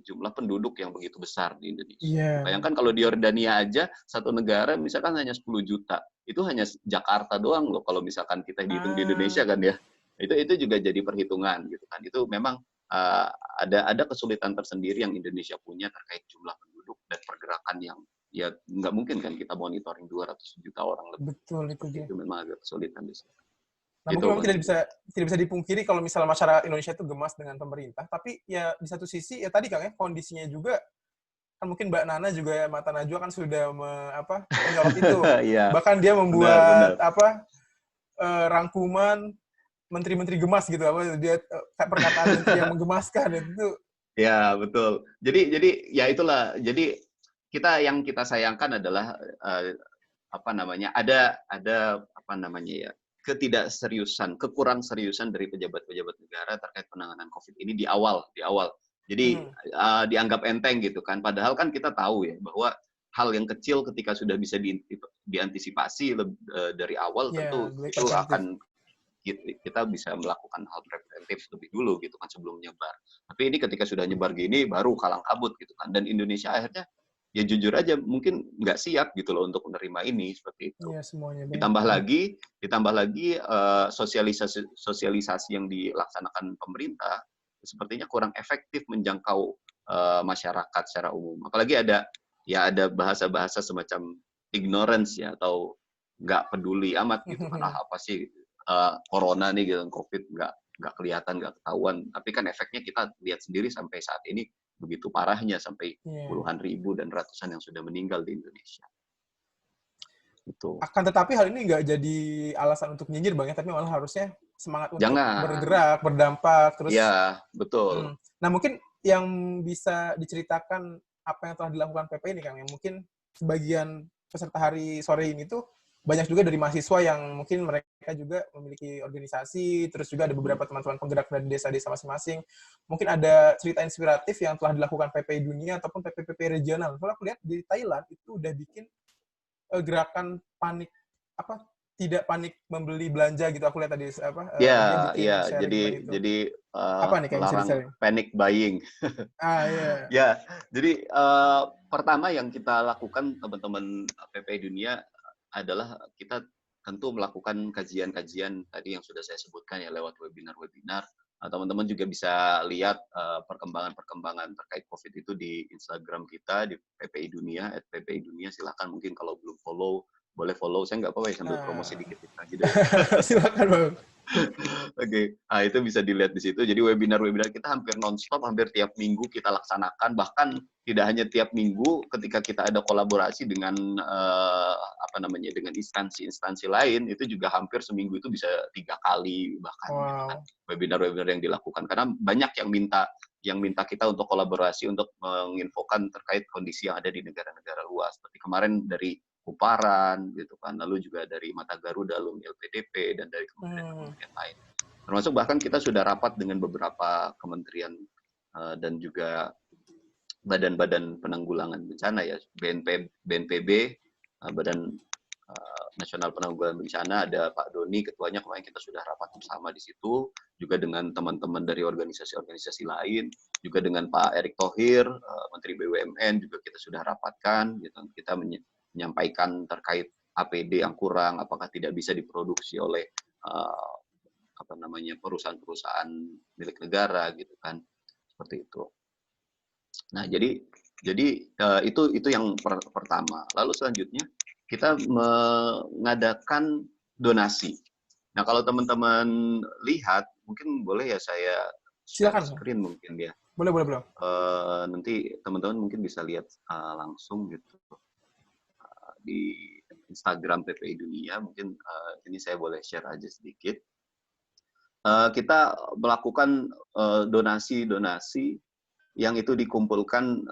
jumlah penduduk yang begitu besar di Indonesia. Iya. Bayangkan kalau di Yordania aja satu negara misalkan hanya 10 juta. Itu hanya Jakarta doang loh kalau misalkan kita hitung di Indonesia kan ya. Itu juga jadi perhitungan gitu kan. Itu memang ada kesulitan tersendiri yang Indonesia punya terkait jumlah penduduk dan pergerakan yang ya nggak mungkin kan kita monitoring 200 juta orang lebih. Betul itu dia. Itu memang agak kesulitan di situ. Nah, gitu, mungkin tidak bisa dipungkiri kalau misalnya masyarakat Indonesia itu gemas dengan pemerintah, tapi ya di satu sisi ya tadi Kang ya kondisinya juga kan mungkin Mbak Nana juga ya, Mata Najwa kan sudah menyorot itu. Iya, Bahkan dia membuat benar. Rangkuman menteri-menteri gemas gitu dia perkataan menteri yang menggemaskan itu. Ya, betul. Jadi ya itulah. Jadi kita sayangkan adalah ada kekurang seriusan dari pejabat-pejabat negara terkait penanganan COVID ini di awal. Jadi dianggap enteng gitu kan. Padahal kan kita tahu ya bahwa hal yang kecil ketika sudah bisa diantisipasi dari awal tentu itu akan kita bisa melakukan hal preventif lebih dulu gitu kan sebelum nyebar. Tapi ini ketika sudah nyebar gini baru kalang kabut gitu kan. Dan Indonesia akhirnya ya jujur aja mungkin nggak siap gitu loh untuk menerima ini seperti itu. Iya, semuanya Ditambah lagi sosialisasi yang dilaksanakan pemerintah sepertinya kurang efektif menjangkau masyarakat secara umum. Apalagi ada bahasa-bahasa semacam ignorance ya atau nggak peduli amat gitu kan apa sih corona nih gitu COVID nggak kelihatan nggak ketahuan tapi kan efeknya kita lihat sendiri sampai saat ini begitu parahnya sampai puluhan ribu dan ratusan yang sudah meninggal di Indonesia. Itu. Akan tetapi hal ini nggak jadi alasan untuk nyinyir Bang ya, tapi malah harusnya semangat untuk bergerak, berdampak terus. Iya, betul. Nah, mungkin yang bisa diceritakan apa yang telah dilakukan PP ini Kang yang mungkin sebagian peserta hari sore ini tuh banyak juga dari mahasiswa yang mungkin mereka juga memiliki organisasi, terus juga ada beberapa teman-teman penggerak dari desa-desa masing-masing. Mungkin ada cerita inspiratif yang telah dilakukan PPI Dunia ataupun PPPP regional. Soalnya aku lihat di Thailand itu udah bikin gerakan tidak panik membeli belanja gitu. Aku lihat tadi jadi apa nih kayak melarang panic buying. Iya. Ya, jadi pertama yang kita lakukan teman-teman PPI Dunia adalah kita tentu melakukan kajian-kajian tadi yang sudah saya sebutkan ya lewat webinar-webinar. Teman-teman juga bisa lihat perkembangan terkait COVID itu di Instagram kita di PPI Dunia @PPI Dunia. Silakan mungkin kalau belum follow boleh follow. Saya nggak apa-apa ya sambil promosi dikit aja deh. Silakan Bang. Oke. Itu bisa dilihat di situ. Jadi webinar-webinar kita hampir nonstop, hampir tiap minggu kita laksanakan. Bahkan tidak hanya tiap minggu, ketika kita ada kolaborasi dengan dengan instansi-instansi lain, itu juga hampir seminggu itu bisa 3 kali bahkan gitu kan, webinar-webinar yang dilakukan. Karena banyak yang minta kita untuk kolaborasi untuk menginfokan terkait kondisi yang ada di negara-negara luas. Seperti kemarin dari Kuparan gitu kan, lalu juga dari Mata Garuda, LPDP dan dari kementerian-kementerian lain. Termasuk bahkan kita sudah rapat dengan beberapa kementerian dan juga badan-badan penanggulangan bencana ya, BNPB, Badan Nasional Penanggulangan Bencana, ada Pak Doni ketuanya, kemarin kita sudah rapat bersama di situ, juga dengan teman-teman dari organisasi-organisasi lain, juga dengan Pak Erick Thohir, Menteri BUMN juga kita sudah rapatkan, gitu. Kita menyampaikan terkait APD yang kurang, apakah tidak bisa diproduksi oleh perusahaan-perusahaan milik negara gitu kan, seperti itu. Nah jadi itu yang pertama. Lalu selanjutnya kita mengadakan donasi. Nah kalau teman-teman lihat, mungkin boleh ya saya share screen mungkin ya. Boleh. Nanti teman-teman mungkin bisa lihat langsung gitu di Instagram PPI Dunia. Mungkin ini saya boleh share aja sedikit. Kita melakukan donasi-donasi yang itu dikumpulkan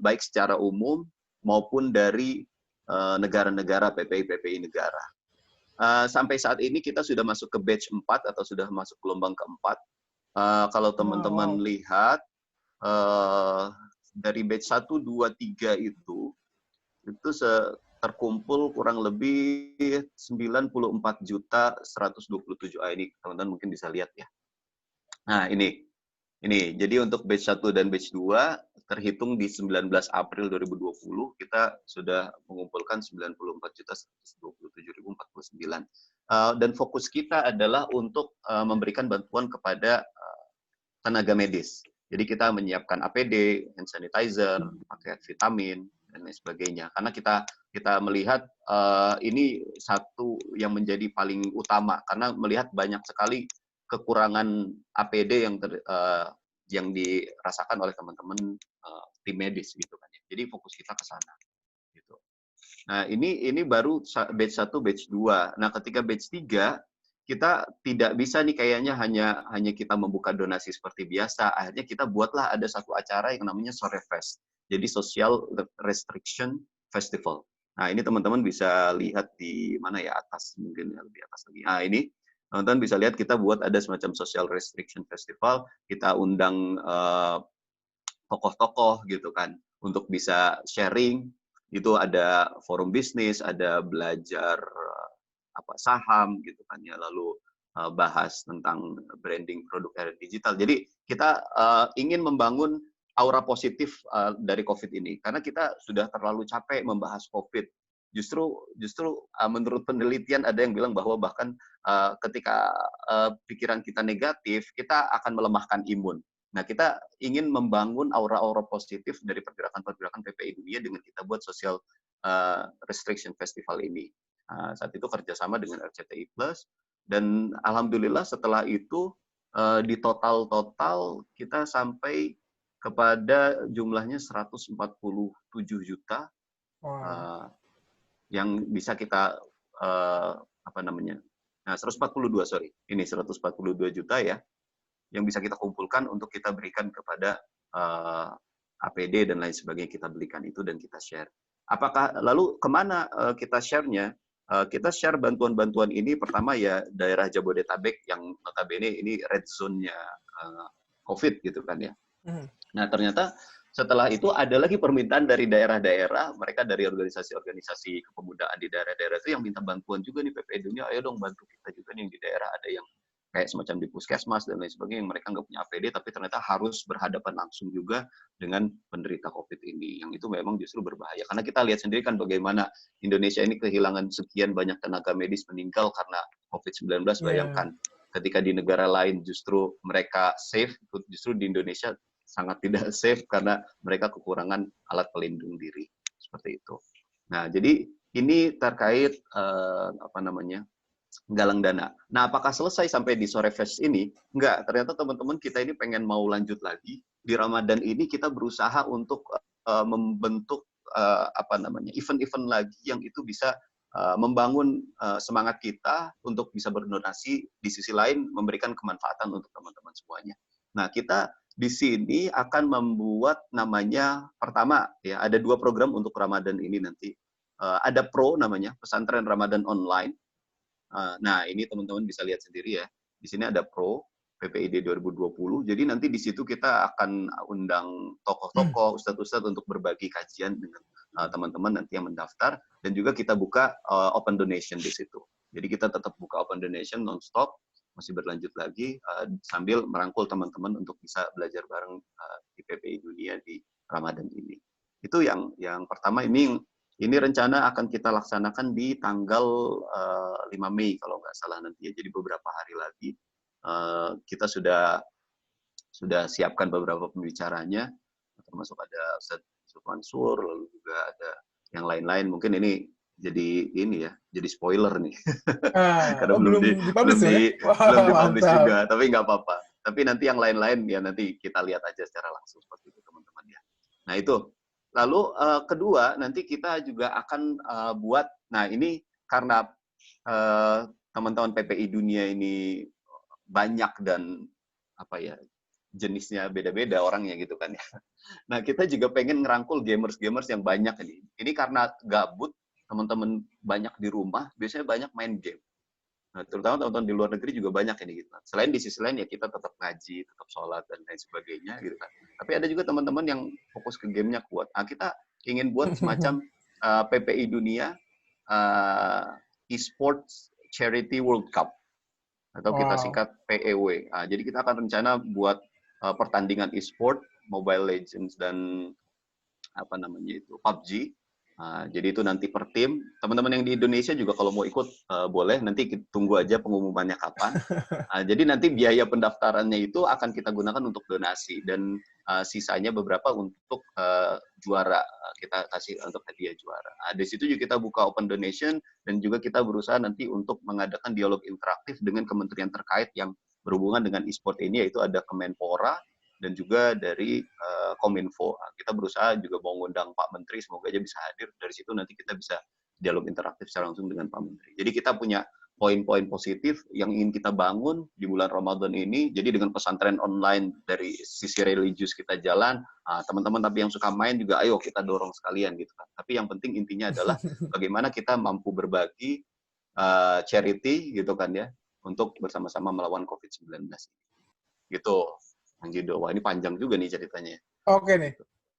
baik secara umum maupun dari negara-negara PPI negara. sampai saat ini kita sudah masuk ke batch 4 atau sudah masuk gelombang keempat. Kalau teman-teman Wow. lihat dari batch 1, 2, 3 itu terkumpul kurang lebih 94.127. Ini teman-teman mungkin bisa lihat ya. Nah, ini. Jadi untuk batch 1 dan batch 2 terhitung di 19 April 2020 kita sudah mengumpulkan 94.127.049. Dan fokus kita adalah untuk memberikan bantuan kepada tenaga medis. Jadi kita menyiapkan APD, hand sanitizer, pakai vitamin dan lain sebagainya. Karena kita melihat ini satu yang menjadi paling utama karena melihat banyak sekali kekurangan APD yang dirasakan oleh teman-teman tim medis gitu kan ya. Jadi fokus kita ke sana gitu. Nah, ini baru batch 1, batch 2. Nah, ketika batch 3 kita tidak bisa nih kayaknya hanya kita membuka donasi seperti biasa. Akhirnya kita buatlah ada satu acara yang namanya Sore Fest. Jadi Social Restriction Festival. Nah, ini teman-teman bisa lihat di mana ya, atas mungkin ya, lebih atas lagi. Nah, ini teman-teman bisa lihat kita buat ada semacam Social Restriction Festival. Kita undang tokoh-tokoh gitu kan untuk bisa sharing. Itu ada forum bisnis, ada belajar saham gitu kan ya, lalu bahas tentang branding produk era digital. Jadi kita ingin membangun aura positif dari COVID ini karena kita sudah terlalu capek membahas COVID. Justru menurut penelitian ada yang bilang bahwa bahkan ketika pikiran kita negatif, kita akan melemahkan imun. Nah, kita ingin membangun aura-aura positif dari pergerakan-pergerakan PPI Dunia dengan kita buat Social Restriction Festival ini. Saat itu kerjasama dengan RCTI Plus, dan alhamdulillah setelah itu di total kita sampai kepada jumlahnya 147 juta yang bisa kita nah 142 ini 142 juta ya yang bisa kita kumpulkan untuk kita berikan kepada APD dan lain sebagainya, kita belikan itu dan kita share. Apakah lalu kemana kita share-nya? Kita share bantuan-bantuan ini pertama ya daerah Jabodetabek yang notabene ini red zone-nya COVID gitu kan ya. Nah, ternyata setelah itu ada lagi permintaan dari daerah-daerah, mereka dari organisasi-organisasi kepemudaan di daerah-daerah itu yang minta bantuan juga nih PPI Dunia, ayo dong bantu kita juga nih yang di daerah, ada yang kayak semacam di puskesmas dan lain sebagainya yang mereka nggak punya APD tapi ternyata harus berhadapan langsung juga dengan penderita COVID ini, yang itu memang justru berbahaya karena kita lihat sendiri kan bagaimana Indonesia ini kehilangan sekian banyak tenaga medis meninggal karena COVID-19. Bayangkan ketika di negara lain justru mereka safe, justru di Indonesia sangat tidak safe karena mereka kekurangan alat pelindung diri seperti itu. Nah, jadi ini terkait galang dana. Nah, apakah selesai sampai di Sore Fest ini? Enggak, ternyata teman-teman kita ini pengen mau lanjut lagi. Di Ramadan ini kita berusaha untuk membentuk event-event lagi yang itu bisa membangun semangat kita untuk bisa berdonasi, di sisi lain memberikan kemanfaatan untuk teman-teman semuanya. Nah, kita di sini akan membuat namanya, pertama ya ada 2 program untuk Ramadan ini nanti. Ada Pro namanya, Pesantren Ramadan Online. Nah, ini teman-teman bisa lihat sendiri ya. Di sini ada Pro PPID 2020. Jadi nanti di situ kita akan undang tokoh-tokoh, ustadz-ustadz untuk berbagi kajian dengan teman-teman nanti yang mendaftar, dan juga kita buka open donation di situ. Jadi kita tetap buka open donation non-stop, masih berlanjut lagi sambil merangkul teman-teman untuk bisa belajar bareng di PPI Dunia di Ramadan ini. Itu yang pertama. Ini rencana akan kita laksanakan di tanggal 5 Mei kalau nggak salah nanti ya. Jadi beberapa hari lagi kita sudah siapkan beberapa pembicaranya, termasuk ada Ustaz Mansur, lalu juga ada yang lain-lain. Mungkin ini jadi spoiler nih. Karena belum dipublish ya? dipublish juga, tapi nggak apa-apa. Tapi nanti yang lain-lain ya nanti kita lihat aja secara langsung seperti itu teman-teman ya. Nah itu. Lalu kedua nanti kita juga akan buat, nah ini karena teman-teman PPI Dunia ini banyak dan jenisnya beda-beda orangnya gitu kan ya. Nah kita juga pengen ngerangkul gamers-gamers yang banyak ini. Ini karena gabut, teman-teman banyak di rumah, biasanya banyak main game. Nah, terutama teman-teman di luar negeri juga banyak ini gitu. Selain di sisi lain ya kita tetap ngaji, tetap sholat dan lain sebagainya gitu kan. Tapi ada juga teman-teman yang fokus ke gamenya kuat. Nah, kita ingin buat semacam PPI Dunia Esports Charity World Cup atau kita Wow. singkat PEW. Nah, jadi kita akan rencana buat pertandingan e-sport, Mobile Legends dan apa namanya itu PUBG. Jadi itu nanti per tim. Teman-teman yang di Indonesia juga kalau mau ikut boleh. Nanti kita tunggu aja pengumumannya kapan. Jadi nanti biaya pendaftarannya itu akan kita gunakan untuk donasi dan sisanya beberapa untuk juara. Kita kasih untuk hadiah juara. Di situ juga kita buka open donation dan juga kita berusaha nanti untuk mengadakan dialog interaktif dengan kementerian terkait yang berhubungan dengan e-sport ini, yaitu ada Kemenpora dan juga dari Kominfo. Kita berusaha juga mau ngundang Pak Menteri, semoga aja bisa hadir. Dari situ nanti kita bisa dialog interaktif secara langsung dengan Pak Menteri. Jadi kita punya poin-poin positif yang ingin kita bangun di bulan Ramadan ini. Jadi dengan pesantren online dari sisi religius kita jalan, teman-teman tapi yang suka main juga ayo kita dorong sekalian gitu kan. Tapi yang penting intinya adalah bagaimana kita mampu berbagi charity gitu kan ya, untuk bersama-sama melawan COVID-19. Gitu. Gitu. Wah, ini panjang juga nih ceritanya. Oke nih.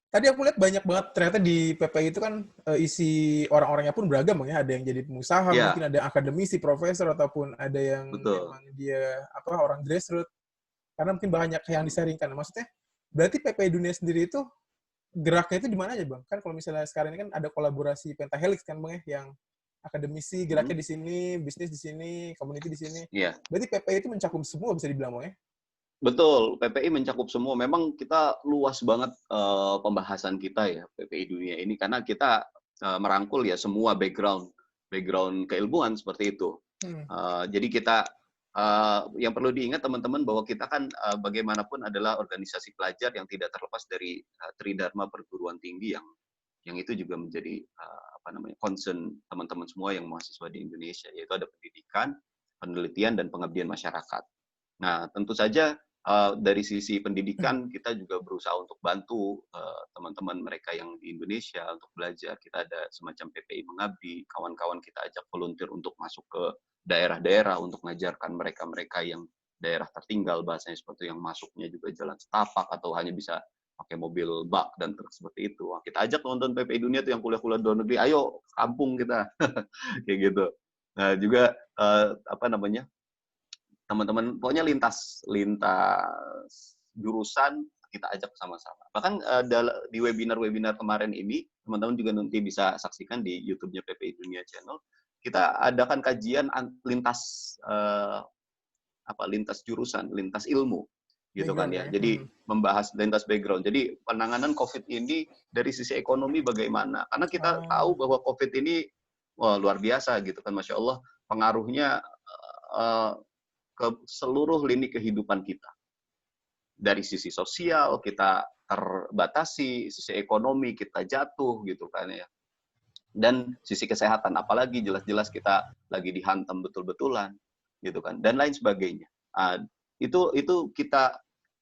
Tadi aku lihat banyak banget ternyata di PPI itu kan isi orang-orangnya pun beragam Bang ya. Ada yang jadi pengusaha, Iya, mungkin ada yang akademisi, profesor ataupun ada yang betul. emang dia orang grassroots. Karena mungkin banyak yang disaringkan. Maksudnya berarti PPI Dunia sendiri itu geraknya itu di mana aja Bang? Kan kalau misalnya sekarang ini kan ada kolaborasi Pentahelix kan Bang ya, yang akademisi geraknya di sini, bisnis di sini, community di sini. Iya. Berarti PPI itu mencakup semua bisa dibilang Bang ya? Betul, PPI mencakup semua. Memang kita luas banget pembahasan kita ya, PPI Dunia ini, karena kita merangkul ya semua background keilmuan seperti itu. Hmm. Jadi kita, yang perlu diingat teman-teman bahwa kita kan bagaimanapun adalah organisasi pelajar yang tidak terlepas dari Tridharma perguruan tinggi yang itu juga menjadi apa namanya concern teman-teman semua yang mahasiswa di Indonesia, yaitu ada pendidikan, penelitian, dan pengabdian masyarakat. Nah, tentu saja dari sisi pendidikan kita juga berusaha untuk bantu teman-teman mereka yang di Indonesia untuk belajar. Kita ada semacam PPI Mengabdi, kawan-kawan kita ajak volunteer untuk masuk ke daerah-daerah untuk mengajarkan mereka-mereka yang daerah tertinggal, bahasanya seperti yang masuknya juga jalan setapak atau hanya bisa pakai mobil bak dan truk seperti itu. Wah, kita ajak nonton PPI Dunia tuh yang kuliah-kuliah di luar negeri, ayo kampung kita, kayak gitu. Nah, juga apa namanya, teman-teman pokoknya lintas jurusan kita ajak sama-sama. Bahkan di webinar-webinar kemarin ini teman-teman juga nanti bisa saksikan di YouTube-nya PPI Dunia Channel. Kita adakan kajian lintas lintas jurusan, lintas ilmu gitu kan Background ya. ya. Jadi membahas lintas background. Jadi penanganan COVID ini dari sisi ekonomi bagaimana? Karena kita Oh, tahu bahwa COVID ini wah, luar biasa gitu kan, Masya Allah pengaruhnya eh, ke seluruh lini kehidupan kita. Dari sisi sosial kita terbatasi, sisi ekonomi kita jatuh gitu kan ya. Dan sisi kesehatan, apalagi jelas-jelas kita lagi dihantam betul-betulan gitu kan, dan lain sebagainya.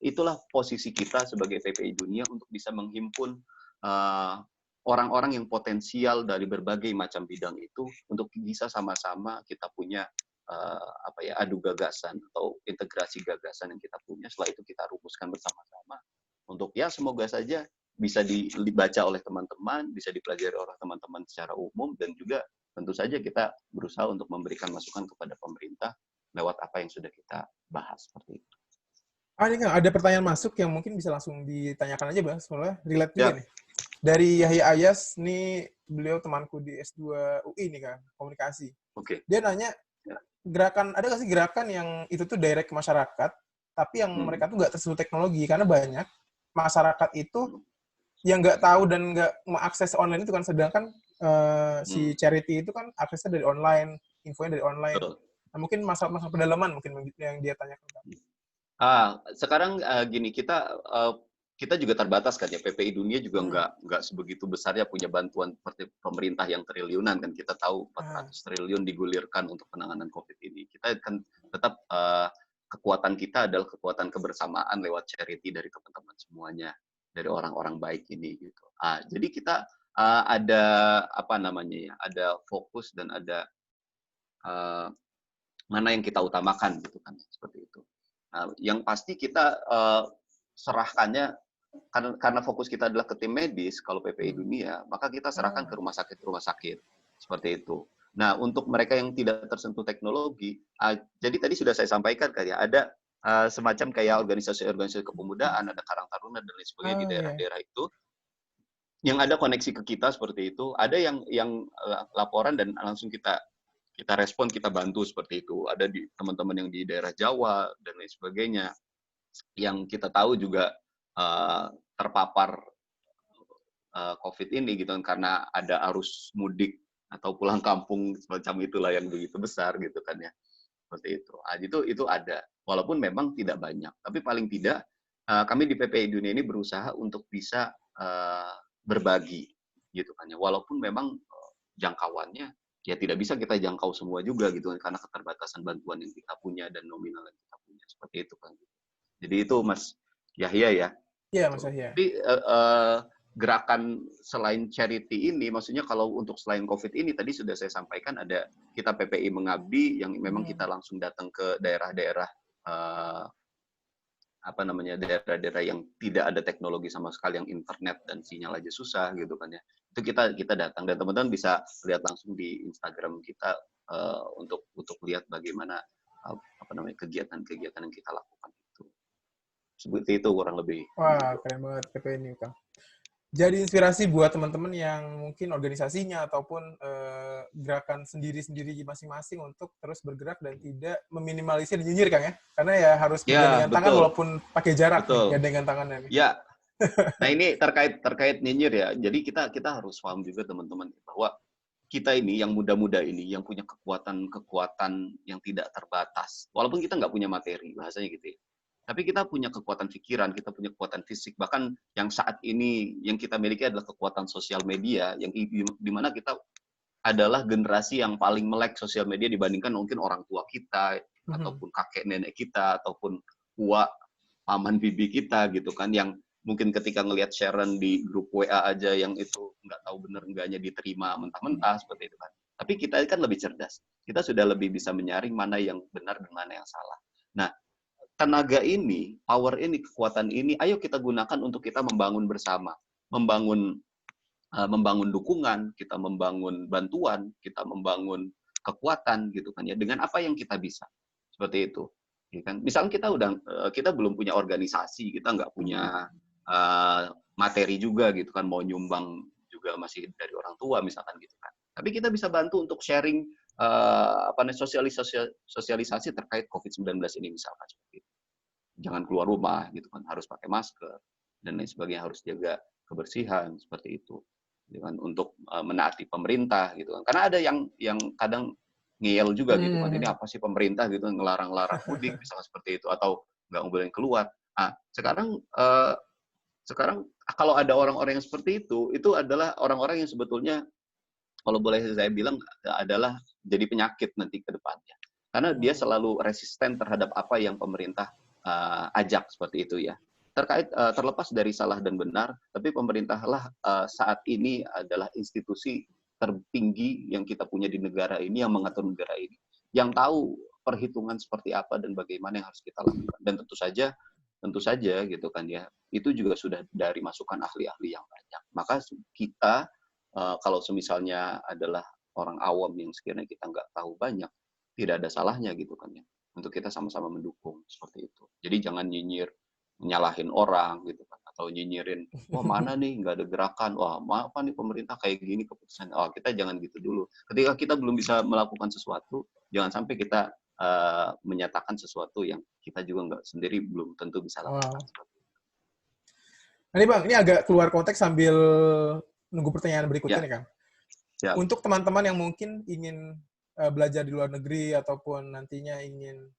Itulah posisi kita sebagai PPI Dunia untuk bisa menghimpun orang-orang yang potensial dari berbagai macam bidang itu untuk bisa sama-sama kita punya adu gagasan atau integrasi gagasan yang kita punya. Setelah itu kita rumuskan bersama-sama untuk ya semoga saja bisa dibaca oleh teman-teman, bisa dipelajari oleh teman-teman secara umum, dan juga tentu saja kita berusaha untuk memberikan masukan kepada pemerintah lewat apa yang sudah kita bahas seperti itu. ini kan ada pertanyaan masuk yang mungkin bisa langsung ditanyakan aja Bang, soalnya relate juga Ya, nih. Dari Yahya Ayas, nih beliau temanku di S2 UI nih kan, komunikasi. oke. Dia nanya, Ya. ada nggak sih gerakan yang itu tuh direct ke masyarakat, tapi yang mereka tuh nggak tersentuh teknologi, karena banyak masyarakat itu yang nggak tahu dan nggak mengakses online itu kan, sedangkan si charity itu kan aksesnya dari online, infonya dari online. Betul. Nah, mungkin masalah pedalaman mungkin yang dia tanyakan. Sekarang gini, kita juga terbatas kan ya, PPI Dunia juga nggak sebegitu besar ya, punya bantuan seperti pemerintah yang triliunan kan. Kita tahu 400 triliun digulirkan untuk penanganan COVID ini. Kita kan tetap kekuatan kita adalah kekuatan kebersamaan lewat charity dari teman-teman semuanya, dari orang-orang baik ini gitu. Jadi kita ada apa namanya ya, ada fokus dan ada mana yang kita utamakan gitu kan, seperti itu. Nah, yang pasti kita serahkannya karena fokus kita adalah ke tim medis, kalau PPI dunia, maka kita serahkan ke rumah sakit seperti itu. Nah, untuk mereka yang tidak tersentuh teknologi, jadi tadi sudah saya sampaikan kayak ada semacam kayak organisasi-organisasi kepemudaan, ada Karang Taruna dan lain sebagainya di daerah-daerah itu, yang ada koneksi ke kita seperti itu, ada yang laporan dan langsung kita respon, kita bantu seperti itu. Ada di teman-teman yang di daerah Jawa dan lain sebagainya, yang kita tahu juga terpapar COVID ini gitu kan, karena ada arus mudik atau pulang kampung semacam itulah yang begitu besar gitu kan ya, seperti itu. Itu ada, walaupun memang tidak banyak, tapi paling tidak kami di PPI Dunia ini berusaha untuk bisa berbagi gitu kan ya, walaupun memang jangkauannya ya tidak bisa kita jangkau semua juga gitu kan, karena keterbatasan bantuan yang kita punya dan nominal yang kita punya, seperti itu kan. Jadi itu Mas Yahya ya. Iya, Mas Yahya. Jadi gerakan selain charity ini, maksudnya kalau untuk selain COVID ini tadi sudah saya sampaikan, ada kita PPI Mengabdi yang memang kita langsung datang ke daerah-daerah daerah-daerah yang tidak ada teknologi sama sekali, yang internet dan sinyal aja susah gitu kan ya. Itu kita datang, dan teman-teman bisa lihat langsung di Instagram kita untuk lihat bagaimana kegiatan-kegiatan yang kita lakukan itu. Seperti itu kurang lebih. Wah, keren banget PPI ini, Kang. Jadi inspirasi buat teman-teman yang mungkin organisasinya ataupun gerakan sendiri-sendiri masing-masing untuk terus bergerak dan tidak meminimalisir nyinyir, Kang ya. Karena ya harus bergandengan tangan walaupun pakai jarak nih, gandengan tangannya nih. Ya. Nah, ini terkait nyinyir ya. Jadi kita harus paham juga teman-teman bahwa kita ini yang muda-muda ini yang punya kekuatan yang tidak terbatas. Walaupun kita nggak punya materi, bahasanya gitu ya. Tapi kita punya kekuatan pikiran, kita punya kekuatan fisik, bahkan yang saat ini yang kita miliki adalah kekuatan sosial media, yang di mana kita adalah generasi yang paling melek sosial media dibandingkan mungkin orang tua kita, ataupun kakek nenek kita, ataupun tua paman bibi kita gitu kan, yang mungkin ketika ngelihat sharean di grup WA aja yang itu nggak tahu bener enggaknya diterima mentah-mentah seperti itu kan. Tapi kita kan lebih cerdas, kita sudah lebih bisa menyaring mana yang benar dan mana yang salah. Nah, tenaga ini, power ini, kekuatan ini, ayo kita gunakan untuk kita membangun bersama, membangun dukungan, kita membangun bantuan, kita membangun kekuatan gitu kan ya, dengan apa yang kita bisa, seperti itu. Ya kan? Misalnya kita belum punya organisasi, kita nggak punya materi juga gitu kan, mau nyumbang juga masih dari orang tua misalkan gitu kan. Tapi kita bisa bantu untuk sharing sosialisasi terkait COVID-19 ini misalkan seperti itu. Jangan keluar rumah gitu kan, harus pakai masker dan lain sebagainya, harus jaga kebersihan seperti itu. Gitu kan, untuk menaati pemerintah gitu kan. Karena ada yang kadang ngeyel juga gitu kan. Ini apa sih pemerintah gitu, ngelarang-larang mudik misalnya seperti itu, atau nggak boleh keluar. Nah, sekarang kalau ada orang-orang yang seperti itu adalah orang-orang yang sebetulnya kalau boleh saya bilang adalah jadi penyakit nanti ke depannya. Karena dia selalu resisten terhadap apa yang pemerintah ajak seperti itu ya. Terlepas dari salah dan benar, tapi pemerintahlah saat ini adalah institusi tertinggi yang kita punya di negara ini, yang mengatur negara ini, yang tahu perhitungan seperti apa dan bagaimana yang harus kita lakukan. Dan tentu saja gitu kan ya, itu juga sudah dari masukan ahli-ahli yang banyak. Maka kita kalau semisalnya adalah orang awam yang sekiranya kita nggak tahu banyak, tidak ada salahnya gitu kan ya, untuk kita sama-sama mendukung seperti itu. Jadi jangan nyinyir, menyalahin orang gitu kan, atau nyinyirin, wah mana nih nggak ada gerakan, wah apa nih pemerintah kayak gini keputusan. Oh, kita jangan gitu dulu. Ketika kita belum bisa melakukan sesuatu, jangan sampai kita menyatakan sesuatu yang kita juga nggak sendiri belum tentu bisa lakukan. Nah ini Bang, ini agak keluar konteks sambil nunggu pertanyaan berikutnya nih Kang. Ya. Untuk teman-teman yang mungkin ingin belajar di luar negeri ataupun nantinya ingin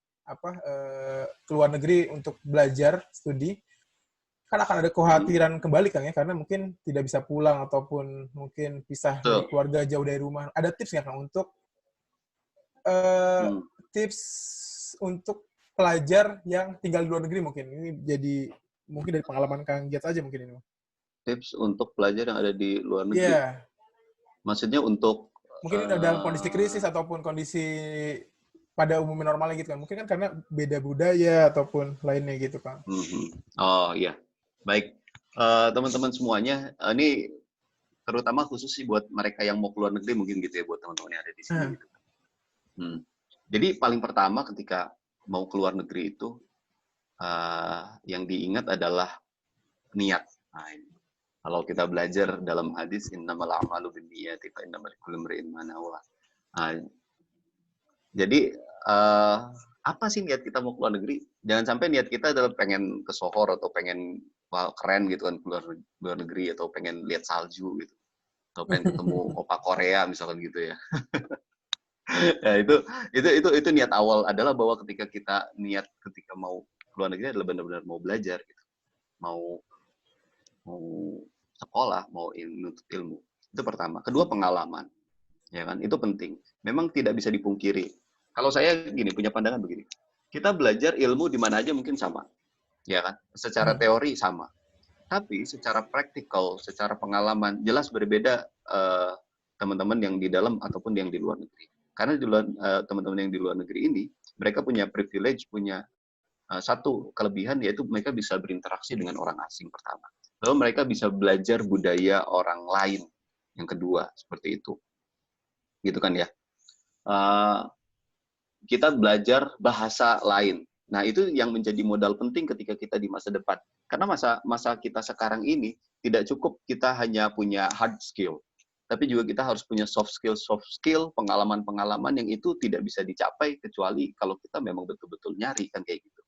keluar negeri untuk belajar studi, kan akan ada kekhawatiran kembali Kang ya, karena mungkin tidak bisa pulang ataupun mungkin pisah dari keluarga, jauh dari rumah. Ada tips nggak Kang untuk tips untuk pelajar yang tinggal di luar negeri mungkin? Ini jadi mungkin dari pengalaman Kang Giat aja mungkin ini. Tips untuk pelajar yang ada di luar negeri. Yeah. Maksudnya untuk mungkin dalam kondisi krisis ataupun kondisi pada umumnya normalnya gitu kan. Mungkin kan karena beda budaya ataupun lainnya gitu, Kang. Oh iya, baik. Teman-teman semuanya, ini terutama khusus sih buat mereka yang mau keluar negeri mungkin gitu ya, buat teman-teman yang ada di sini gitu. Jadi paling pertama ketika mau keluar negeri itu, yang diingat adalah niat. Nah, ini. Kalau kita belajar dalam hadis, innamal a'malu binniyati fa innamal likulli imri'in ma nawa. Jadi apa sih niat kita mau keluar negeri? Jangan sampai niat kita adalah pengen ke Sohor atau pengen keren gitu kan keluar negeri, atau pengen lihat salju gitu, atau pengen ketemu opa Korea misalkan gitu ya. Ya itu niat awal adalah bahwa ketika kita niat ketika mau keluar negeri adalah benar-benar mau belajar gitu, mau sekolah, mau menuntut ilmu. Itu pertama. Kedua, pengalaman, ya kan? Itu penting. Memang tidak bisa dipungkiri. Kalau saya gini, punya pandangan begini. Kita belajar ilmu di mana aja mungkin sama, ya kan? Secara teori sama. Tapi secara praktikal, secara pengalaman, jelas berbeda teman-teman yang di dalam ataupun yang di luar negeri. Karena di luar, teman-teman yang di luar negeri ini, mereka punya privilege, punya satu kelebihan, yaitu mereka bisa berinteraksi dengan orang asing pertama. Lalu mereka bisa belajar budaya orang lain yang kedua, seperti itu. Gitu kan ya. Kita belajar bahasa lain. Nah, itu yang menjadi modal penting ketika kita di masa depan. Karena masa kita sekarang ini tidak cukup kita hanya punya hard skill, tapi juga kita harus punya soft skill, pengalaman-pengalaman yang itu tidak bisa dicapai kecuali kalau kita memang betul-betul nyari kan kayak gitu.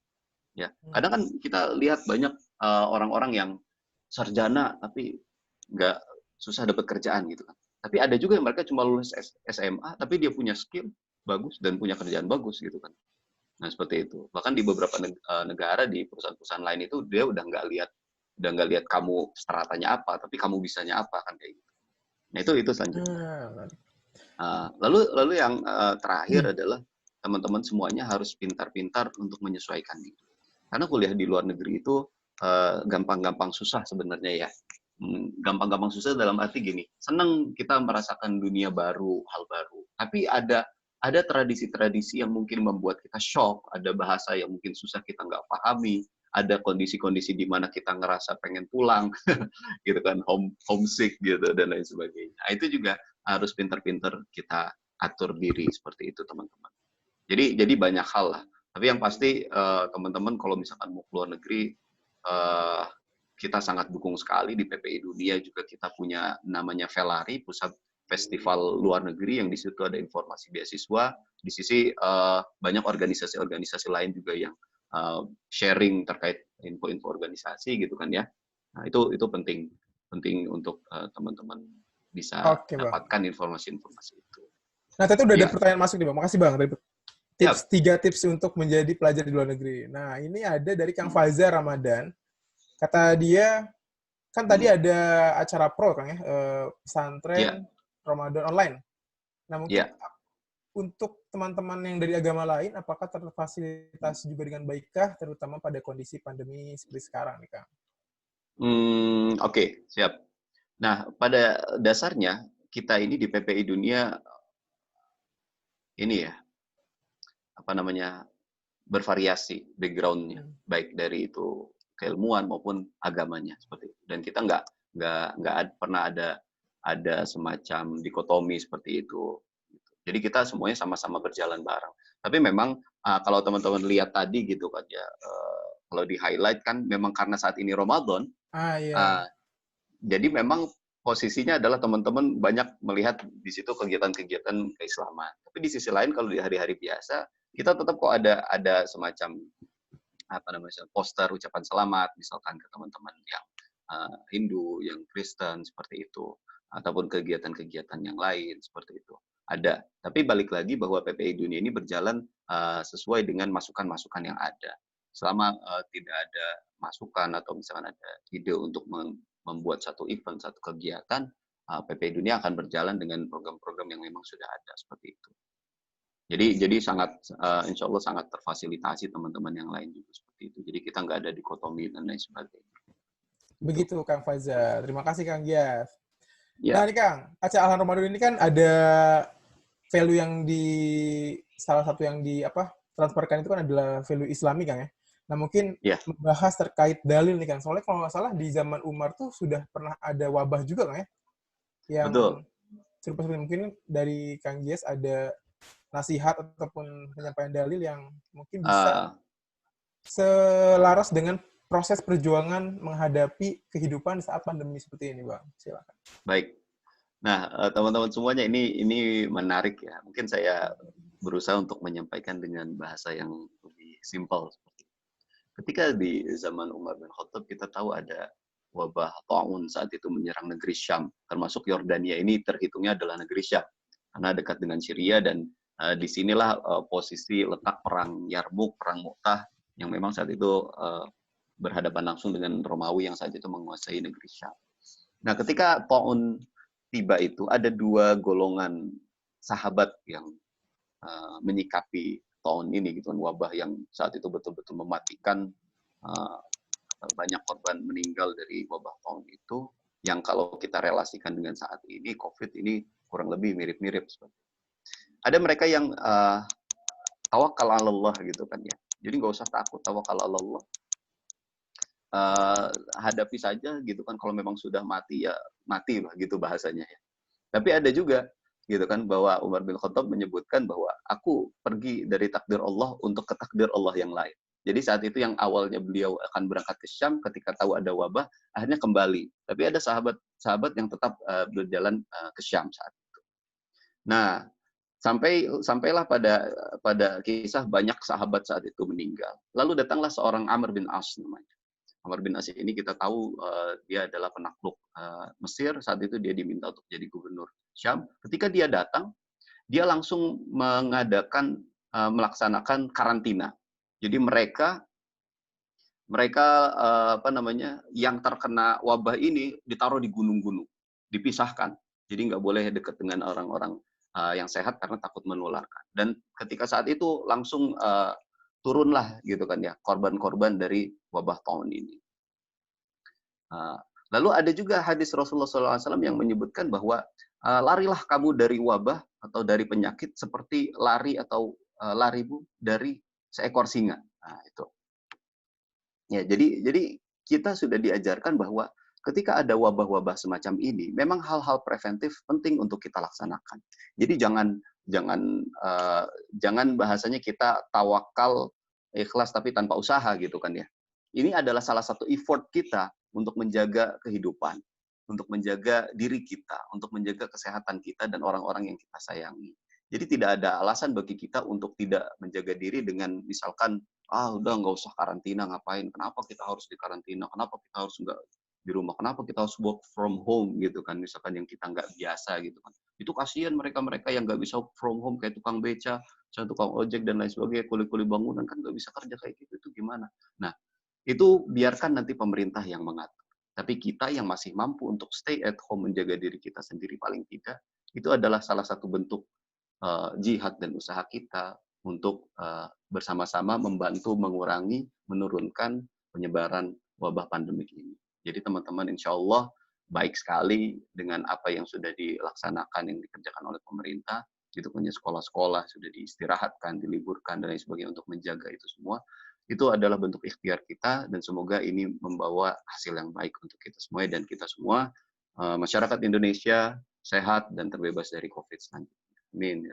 Ya, kadang kan kita lihat banyak orang-orang yang sarjana tapi nggak susah dapat kerjaan gitu kan. Tapi ada juga yang mereka cuma lulus SMA tapi dia punya skill bagus dan punya kerjaan bagus gitu kan. Nah seperti itu. Bahkan di beberapa negara di perusahaan-perusahaan lain itu dia udah nggak lihat kamu stratanya apa, tapi kamu bisanya apa kan kayak gitu. Nah itu selanjutnya. Lalu yang terakhir adalah teman-teman semuanya harus pintar-pintar untuk menyesuaikan diri. Karena kuliah di luar negeri itu gampang-gampang susah sebenarnya ya. Gampang-gampang susah dalam arti gini, senang kita merasakan dunia baru, hal baru. Tapi ada tradisi-tradisi yang mungkin membuat kita shock, ada bahasa yang mungkin susah kita nggak pahami, ada kondisi-kondisi di mana kita ngerasa pengen pulang, gitu kan, homesick gitu dan lain sebagainya. Nah, itu juga harus pintar-pintar kita atur diri seperti itu teman-teman. Jadi banyak hal lah. Tapi yang pasti teman-teman kalau misalkan mau keluar negeri, kita sangat dukung sekali di PPI Dunia. Juga kita punya namanya Velari, pusat festival luar negeri, yang di situ ada informasi beasiswa. Di sisi banyak organisasi-organisasi lain juga yang sharing terkait info-info organisasi gitu kan ya. Nah itu penting untuk teman-teman bisa dapatkan informasi-informasi itu. Nah, tadi udah ada pertanyaan masuk nih, Bang. Makasih, Bang. Tips, 3 tips untuk menjadi pelajar di luar negeri. Nah, ini ada dari Kang Faizal Ramadan. Kata dia, kan tadi ada acara pro, Kang ya, pesantren Ramadan online. Nah, mungkin untuk teman-teman yang dari agama lain, apakah terfasilitasi juga dengan baikkah, terutama pada kondisi pandemi seperti sekarang nih, Kang? Oke, siap. Nah, pada dasarnya, kita ini di PPI Dunia, ini ya, bervariasi background-nya, baik dari itu keilmuan maupun agamanya seperti itu. Dan kita nggak pernah ada semacam dikotomi seperti itu. Jadi kita semuanya sama-sama berjalan bareng. Tapi memang kalau teman-teman lihat tadi gitu kan ya, kalau di highlight kan memang karena saat ini Ramadan, jadi memang posisinya adalah teman-teman banyak melihat di situ kegiatan-kegiatan keislaman. Tapi di sisi lain kalau di hari-hari biasa, kita tetap kok ada semacam poster ucapan selamat misalkan ke teman-teman yang Hindu, yang Kristen seperti itu, ataupun kegiatan-kegiatan yang lain seperti itu. Ada. Tapi balik lagi bahwa PPI Dunia ini berjalan sesuai dengan masukan-masukan yang ada. Selama tidak ada masukan atau misalkan ada ide untuk membuat satu event, satu kegiatan, PPI Dunia akan berjalan dengan program-program yang memang sudah ada seperti itu. Jadi sangat, insya Allah sangat terfasilitasi teman-teman yang lain juga seperti itu. Jadi kita nggak ada dikotomi dan lain sebagainya. Begitu, Kang Faizal. Terima kasih, Kang Gias. Nah, ini Kang, acara Al Ramadan ini kan ada value yang salah satu yang transferkan itu kan adalah value Islami, Kang ya. Nah, mungkin Ya, membahas terkait dalil nih, Kang. Soalnya kalau nggak salah di zaman Umar tuh sudah pernah ada wabah juga, Kang ya, yang betul. serupa seperti mungkin dari Kang Gies ada nasihat ataupun penyampaian dalil yang mungkin bisa Ah, selaras dengan proses perjuangan menghadapi kehidupan saat pandemi seperti ini, Bang. Silakan. baik. Nah, teman-teman semuanya ini menarik ya. Mungkin saya berusaha untuk menyampaikan dengan bahasa yang lebih simpel. Ketika di zaman Umar bin Khattab kita tahu ada wabah taun saat itu menyerang negeri Syam, termasuk Yordania ini terhitungnya adalah negeri Syam karena dekat dengan Syria dan disinilah posisi letak perang Yarmuk, perang Mu'tah yang memang saat itu berhadapan langsung dengan Romawi yang saat itu menguasai negeri Syam. Nah, ketika taun tiba itu ada dua golongan sahabat yang menyikapi tahun ini gitu kan, wabah yang saat itu betul-betul mematikan, uh, banyak korban meninggal dari wabah tahun itu, yang kalau kita relasikan dengan saat ini COVID ini kurang lebih mirip-mirip. Ada mereka yang tawakal Allah gitu kan ya, jadi nggak usah takut, tawakal Allah, hadapi saja gitu kan, kalau memang sudah mati ya mati lah gitu bahasanya ya. Tapi ada juga gitu kan bahwa Umar bin Khattab menyebutkan bahwa aku pergi dari takdir Allah untuk ke takdir Allah yang lain. Jadi saat itu yang awalnya beliau akan berangkat ke Syam ketika tahu ada wabah, akhirnya kembali. Tapi ada sahabat-sahabat yang tetap berjalan ke Syam saat itu. Nah, sampailah pada kisah banyak sahabat saat itu meninggal. Lalu datanglah seorang Amr bin As namanya. Amr bin As ini kita tahu dia adalah penakluk Mesir. Saat itu dia diminta untuk jadi gubernur Syam. Ketika dia datang, dia langsung melaksanakan karantina. Jadi mereka yang terkena wabah ini ditaruh di gunung-gunung, dipisahkan. Jadi nggak boleh dekat dengan orang-orang yang sehat karena takut menularkan. Dan ketika saat itu langsung turunlah gitu kan ya korban-korban dari wabah tahun ini. Lalu ada juga hadis Rasulullah SAW yang menyebutkan bahwa larilah kamu dari wabah atau dari penyakit seperti lari atau larimu dari seekor singa. Nah, itu. Ya, jadi kita sudah diajarkan bahwa ketika ada wabah-wabah semacam ini, memang hal-hal preventif penting untuk kita laksanakan. Jadi jangan bahasanya kita tawakal ikhlas tapi tanpa usaha gitu kan ya. Ini adalah salah satu effort kita untuk menjaga kehidupan, untuk menjaga diri kita, untuk menjaga kesehatan kita dan orang-orang yang kita sayangi. Jadi tidak ada alasan bagi kita untuk tidak menjaga diri dengan misalkan udah nggak usah karantina, ngapain? Kenapa kita harus di karantina? Kenapa kita harus nggak di rumah? Kenapa kita harus work from home gitu kan? Misalkan yang kita nggak biasa gitu kan. Itu kasihan mereka-mereka yang nggak bisa work from home kayak tukang beca, tukang ojek dan lain sebagainya, kuli-kuli bangunan kan nggak bisa kerja kayak gitu. Itu gimana? Nah, itu biarkan nanti pemerintah yang mengatur. Tapi kita yang masih mampu untuk stay at home, menjaga diri kita sendiri paling tidak, itu adalah salah satu bentuk jihad dan usaha kita untuk bersama-sama membantu mengurangi, menurunkan penyebaran wabah pandemik ini. Jadi teman-teman insya Allah baik sekali dengan apa yang sudah dilaksanakan, yang dikerjakan oleh pemerintah, gitu punya sekolah-sekolah sudah diistirahatkan, diliburkan, dan lain sebagainya untuk menjaga itu semua. Itu adalah bentuk ikhtiar kita dan semoga ini membawa hasil yang baik untuk kita semua dan kita semua masyarakat Indonesia sehat dan terbebas dari COVID selanjutnya. Amin.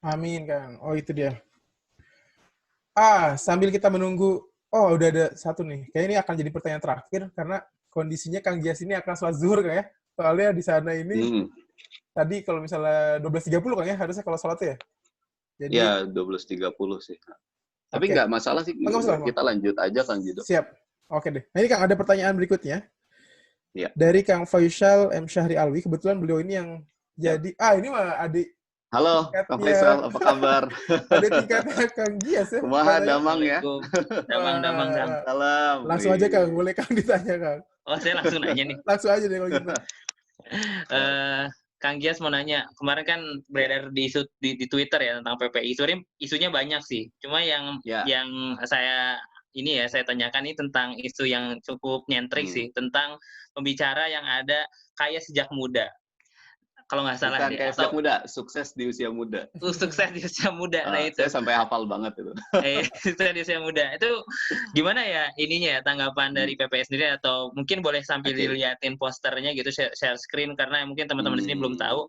Amin, Kang. Oh, itu dia. Sambil kita menunggu, udah ada satu nih. Kayaknya ini akan jadi pertanyaan terakhir karena kondisinya Kang Gias ini akan sholat zuhur, Kang ya. Soalnya di sana ini tadi kalau misalnya 12.30 Kang ya, harusnya kalau sholat ya. Jadi Ya, 12.30 sih. Tapi oke. nggak masalah sih, Nggak masalah, Bang. kita lanjut aja Kang Jido. Siap. Oke deh. Nah, ini Kang ada pertanyaan berikutnya. Ya. Dari Kang Faisal M. Syahri Alwi. Kebetulan beliau ini yang Ya. jadi, ini mah adik Halo, Kang Faisal, apa kabar? Ada tingkatnya Kang Gias ya. Kumaha damang ya? Damang, Kang. Salam. Langsung aja Kang, boleh Kang ditanya Kang. Oh, saya langsung nanya nih. Langsung aja deh kalau gitu. Kang Gias mau nanya, kemarin kan beredar di Twitter ya tentang PPI. Sebenarnya isunya banyak sih. Cuma yang saya tanyakan ini tentang isu yang cukup nyentrik sih, tentang pembicara yang ada kaya sejak muda. kalau nggak salah Bukan deh. kayak sejak muda, sukses di usia muda. Sukses di usia muda, nah itu. Saya sampai hafal banget itu. Sukses di usia muda. Itu gimana ya ininya ya, tanggapan dari PPI sendiri, atau mungkin boleh sambil dilihatin posternya gitu, share screen, karena mungkin teman-teman di sini belum tahu.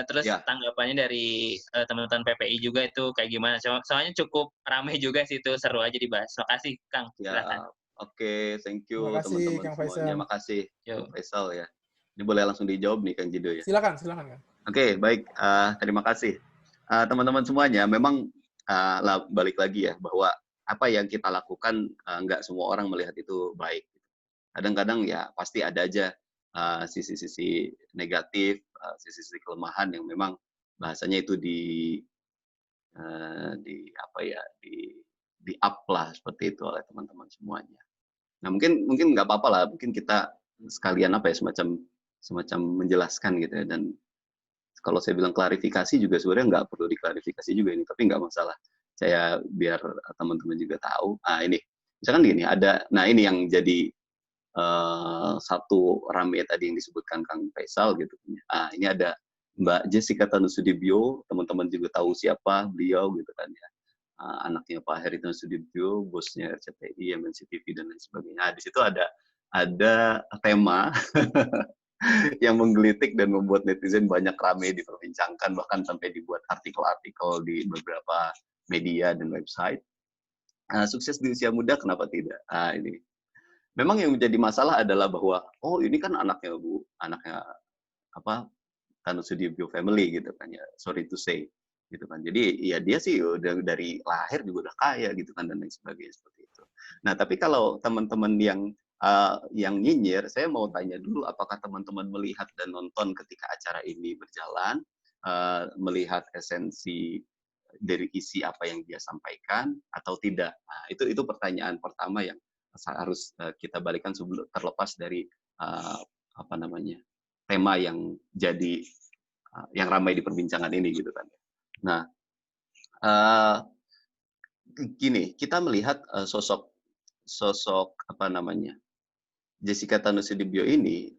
Terus tanggapannya dari teman-teman PPI juga itu kayak gimana? Soalnya cukup ramai juga sih, itu seru aja dibahas. Makasih Kang, silakan. Oke, thank you Makasih, teman-teman Kang semuanya. Faisal. Makasih Kang Faisal ya. Ini boleh langsung dijawab nih Kang Jido ya. Silakan Kang. Oke, baik. Terima kasih. Teman-teman semuanya, memang balik lagi ya, bahwa apa yang kita lakukan nggak semua orang melihat itu baik. Kadang-kadang ya pasti ada aja sisi-sisi negatif, sisi-sisi kelemahan yang memang bahasanya itu di up lah seperti itu oleh teman-teman semuanya. Nah mungkin nggak apa-apa lah, mungkin kita sekalian semacam menjelaskan gitu ya. Dan kalau saya bilang klarifikasi juga sebenarnya nggak perlu diklarifikasi juga ini, tapi nggak masalah. Saya biar teman-teman juga tahu. Ini misalkan gini, nah ini yang jadi satu rame tadi yang disebutkan Kang Faisal gitu. Ini ada Mbak Jessica Tanusudibyo, teman-teman juga tahu siapa beliau gitu kan ya. Anaknya Pak Heri Tanusudibyo, bosnya RCTI, MNC TV dan lain sebagainya. Di situ ada tema yang menggelitik dan membuat netizen banyak ramai diperbincangkan, bahkan sampai dibuat artikel-artikel di beberapa media dan website. Sukses di usia muda, kenapa tidak? Ini memang yang menjadi masalah adalah bahwa ini kan anaknya Tanusudibyo family gitu kan ya, sorry to say gitu kan. Jadi ya dia sih udah dari lahir juga udah kaya gitu kan dan lain sebagainya seperti itu. Nah tapi kalau teman-teman yang nyinyir, saya mau tanya dulu, apakah teman-teman melihat dan nonton ketika acara ini berjalan, melihat esensi dari isi apa yang dia sampaikan atau tidak? Nah, itu pertanyaan pertama yang harus kita balikan sebelum terlepas dari tema yang jadi yang ramai di perbincangan ini gitu kan. Nah, gini, kita melihat sosok Jessica Tanusudibyo ini,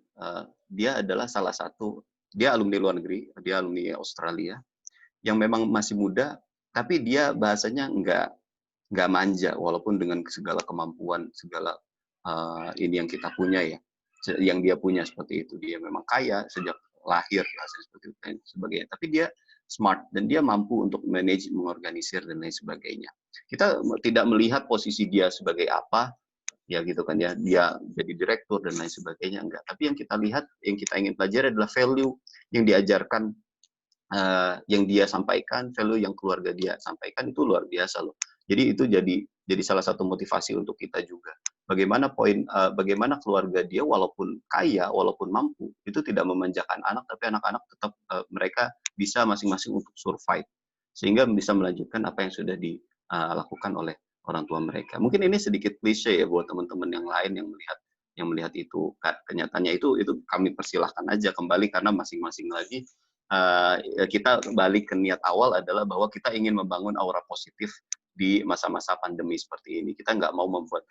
dia adalah salah satu, dia alumni luar negeri, dia alumni Australia, yang memang masih muda, tapi dia bahasanya nggak manja, walaupun dengan segala kemampuan, segala ini yang kita punya ya, yang dia punya seperti itu. Dia memang kaya sejak lahir, bahasanya seperti itu dan sebagainya. Tapi dia smart dan dia mampu untuk manage, mengorganisir dan lain sebagainya. Kita tidak melihat posisi dia sebagai apa, ya gitu kan ya, dia jadi direktur dan lain sebagainya, enggak. Tapi yang kita lihat, yang kita ingin pelajari adalah value yang diajarkan, yang dia sampaikan, value yang keluarga dia sampaikan, itu luar biasa loh. Jadi itu jadi salah satu motivasi untuk kita juga. Bagaimana keluarga dia walaupun kaya, walaupun mampu, itu tidak memanjakan anak, tapi anak-anak tetap mereka bisa masing-masing untuk survive, sehingga bisa melanjutkan apa yang sudah dilakukan oleh orang tua mereka. Mungkin ini sedikit klise ya buat teman-teman yang lain yang melihat itu. Kenyataannya itu kami persilahkan aja kembali, karena masing-masing lagi kita balik ke niat awal adalah bahwa kita ingin membangun aura positif di masa-masa pandemi seperti ini. Kita nggak mau membuat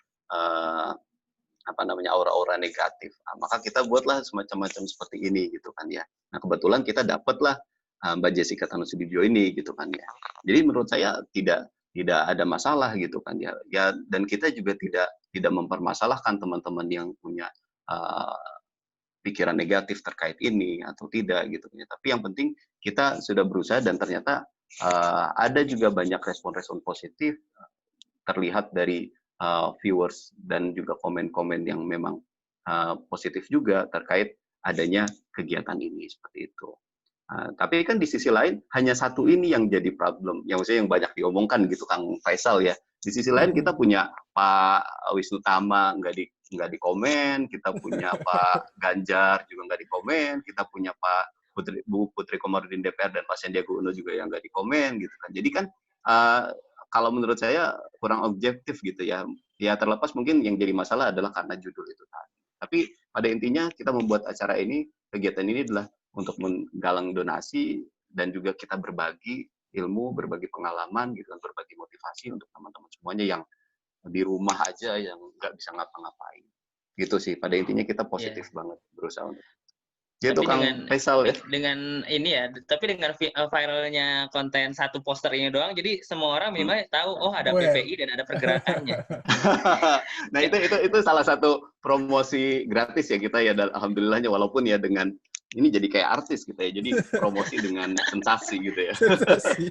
aura-aura negatif. Maka kita buatlah semacam-macam seperti ini gitu kan ya. Nah kebetulan kita dapatlah Mbak Jessica Tanusudibyo ini gitu kan ya. Jadi menurut saya tidak ada masalah gitu kan ya. Dan kita juga tidak mempermasalahkan teman-teman yang punya pikiran negatif terkait ini atau tidak gitu ya. Tapi yang penting kita sudah berusaha, dan ternyata ada juga banyak respon-respon positif terlihat dari viewers dan juga komen-komen yang memang positif juga terkait adanya kegiatan ini seperti itu. Tapi kan di sisi lain hanya satu ini yang jadi problem, yang maksudnya yang banyak diomongkan gitu Kang Faisal ya. Di sisi lain kita punya Pak Wisnu Tama nggak di komen, kita punya Pak Ganjar juga nggak di komen, kita punya Bu Putri Komarudin DPR dan Pak Sandiaga Uno juga yang nggak di komen gitu kan. Jadi kan kalau menurut saya kurang objektif gitu ya. Ya terlepas mungkin yang jadi masalah adalah karena judul itu tadi. Tapi pada intinya kita membuat acara ini, kegiatan ini adalah untuk menggalang donasi dan juga kita berbagi ilmu, berbagi pengalaman, gitu kan, berbagi motivasi untuk teman-teman semuanya yang di rumah aja, yang nggak bisa ngapa-ngapain. Gitu sih, pada intinya kita positif banget berusaha untuk. Gitu Tapi Kang Faisal ya. dengan ini ya, tapi dengan viralnya konten satu poster ini doang, jadi semua orang Hmm. minimal tahu, oh ada Well. PPI dan ada pergerakannya. Nah itu salah satu promosi gratis ya kita ya, dan alhamdulillahnya, walaupun ya dengan ini jadi kayak artis gitu ya, jadi promosi dengan sensasi gitu ya. Sensasi.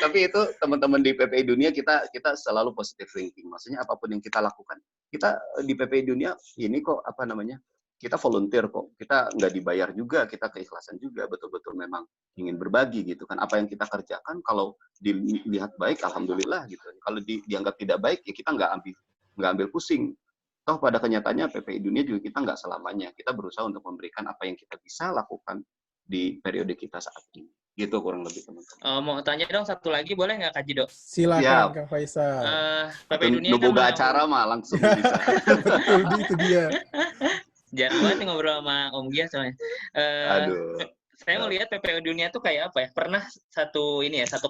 tapi itu teman-teman di PPI Dunia kita selalu positive thinking, maksudnya apapun yang kita lakukan, kita di PPI Dunia ini kok apa namanya, kita volunteer kok, kita nggak dibayar juga, kita keikhlasan juga, betul-betul memang ingin berbagi gitu kan. Apa yang kita kerjakan kalau dilihat baik, alhamdulillah gitu. Kalau dianggap tidak baik, ya kita nggak ambil pusing. Toh pada kenyataannya PPI Dunia juga kita nggak selamanya. Kita berusaha untuk memberikan apa yang kita bisa lakukan di periode kita saat ini. Gitu kurang lebih teman-teman. Mau tanya dong satu lagi, boleh nggak Kak Jido? Silakan Kang Faisal. PPI Dunia kan Nuboga acara mah langsung bisa. Betul, itu dia. Jarang banget ngobrol sama Om Gia soalnya. Aduh. Saya melihat PPI Dunia tuh kayak apa ya? Pernah satu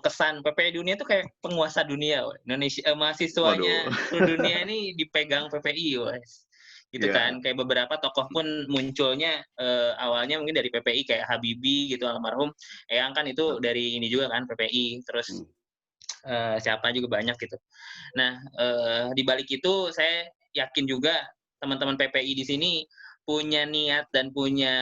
kesan PPI Dunia tuh kayak penguasa dunia, woy. Indonesia mahasiswanya seluruh dunia ini dipegang PPI, wes. Gitu kan. Kayak beberapa tokoh pun munculnya awalnya mungkin dari PPI kayak Habibie gitu, almarhum. Eyang kan itu dari ini juga kan PPI. Terus siapa juga banyak gitu. Nah, di balik itu saya yakin juga teman-teman PPI di sini punya niat dan punya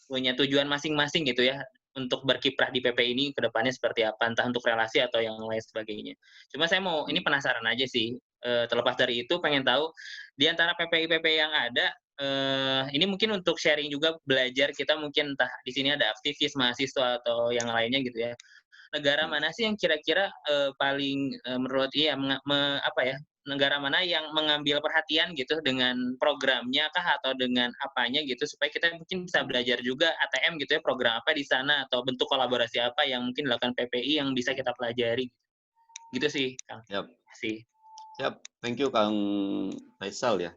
punya tujuan masing-masing gitu ya untuk berkiprah di PPI ini ke depannya seperti apa, entah untuk relasi atau yang lain sebagainya. Cuma saya mau ini penasaran aja sih, terlepas dari itu pengen tahu di antara PPI yang ada, ini mungkin untuk sharing juga, belajar kita mungkin entah di sini ada aktivis mahasiswa atau yang lainnya gitu ya. Negara mana sih yang kira-kira paling menurut negara mana yang mengambil perhatian gitu dengan programnya kah atau dengan apanya gitu, supaya kita mungkin bisa belajar juga ATM gitu ya, program apa di sana atau bentuk kolaborasi apa yang mungkin dilakukan PPI yang bisa kita pelajari gitu sih Kang. Siap, thank you Kang Faisal ya.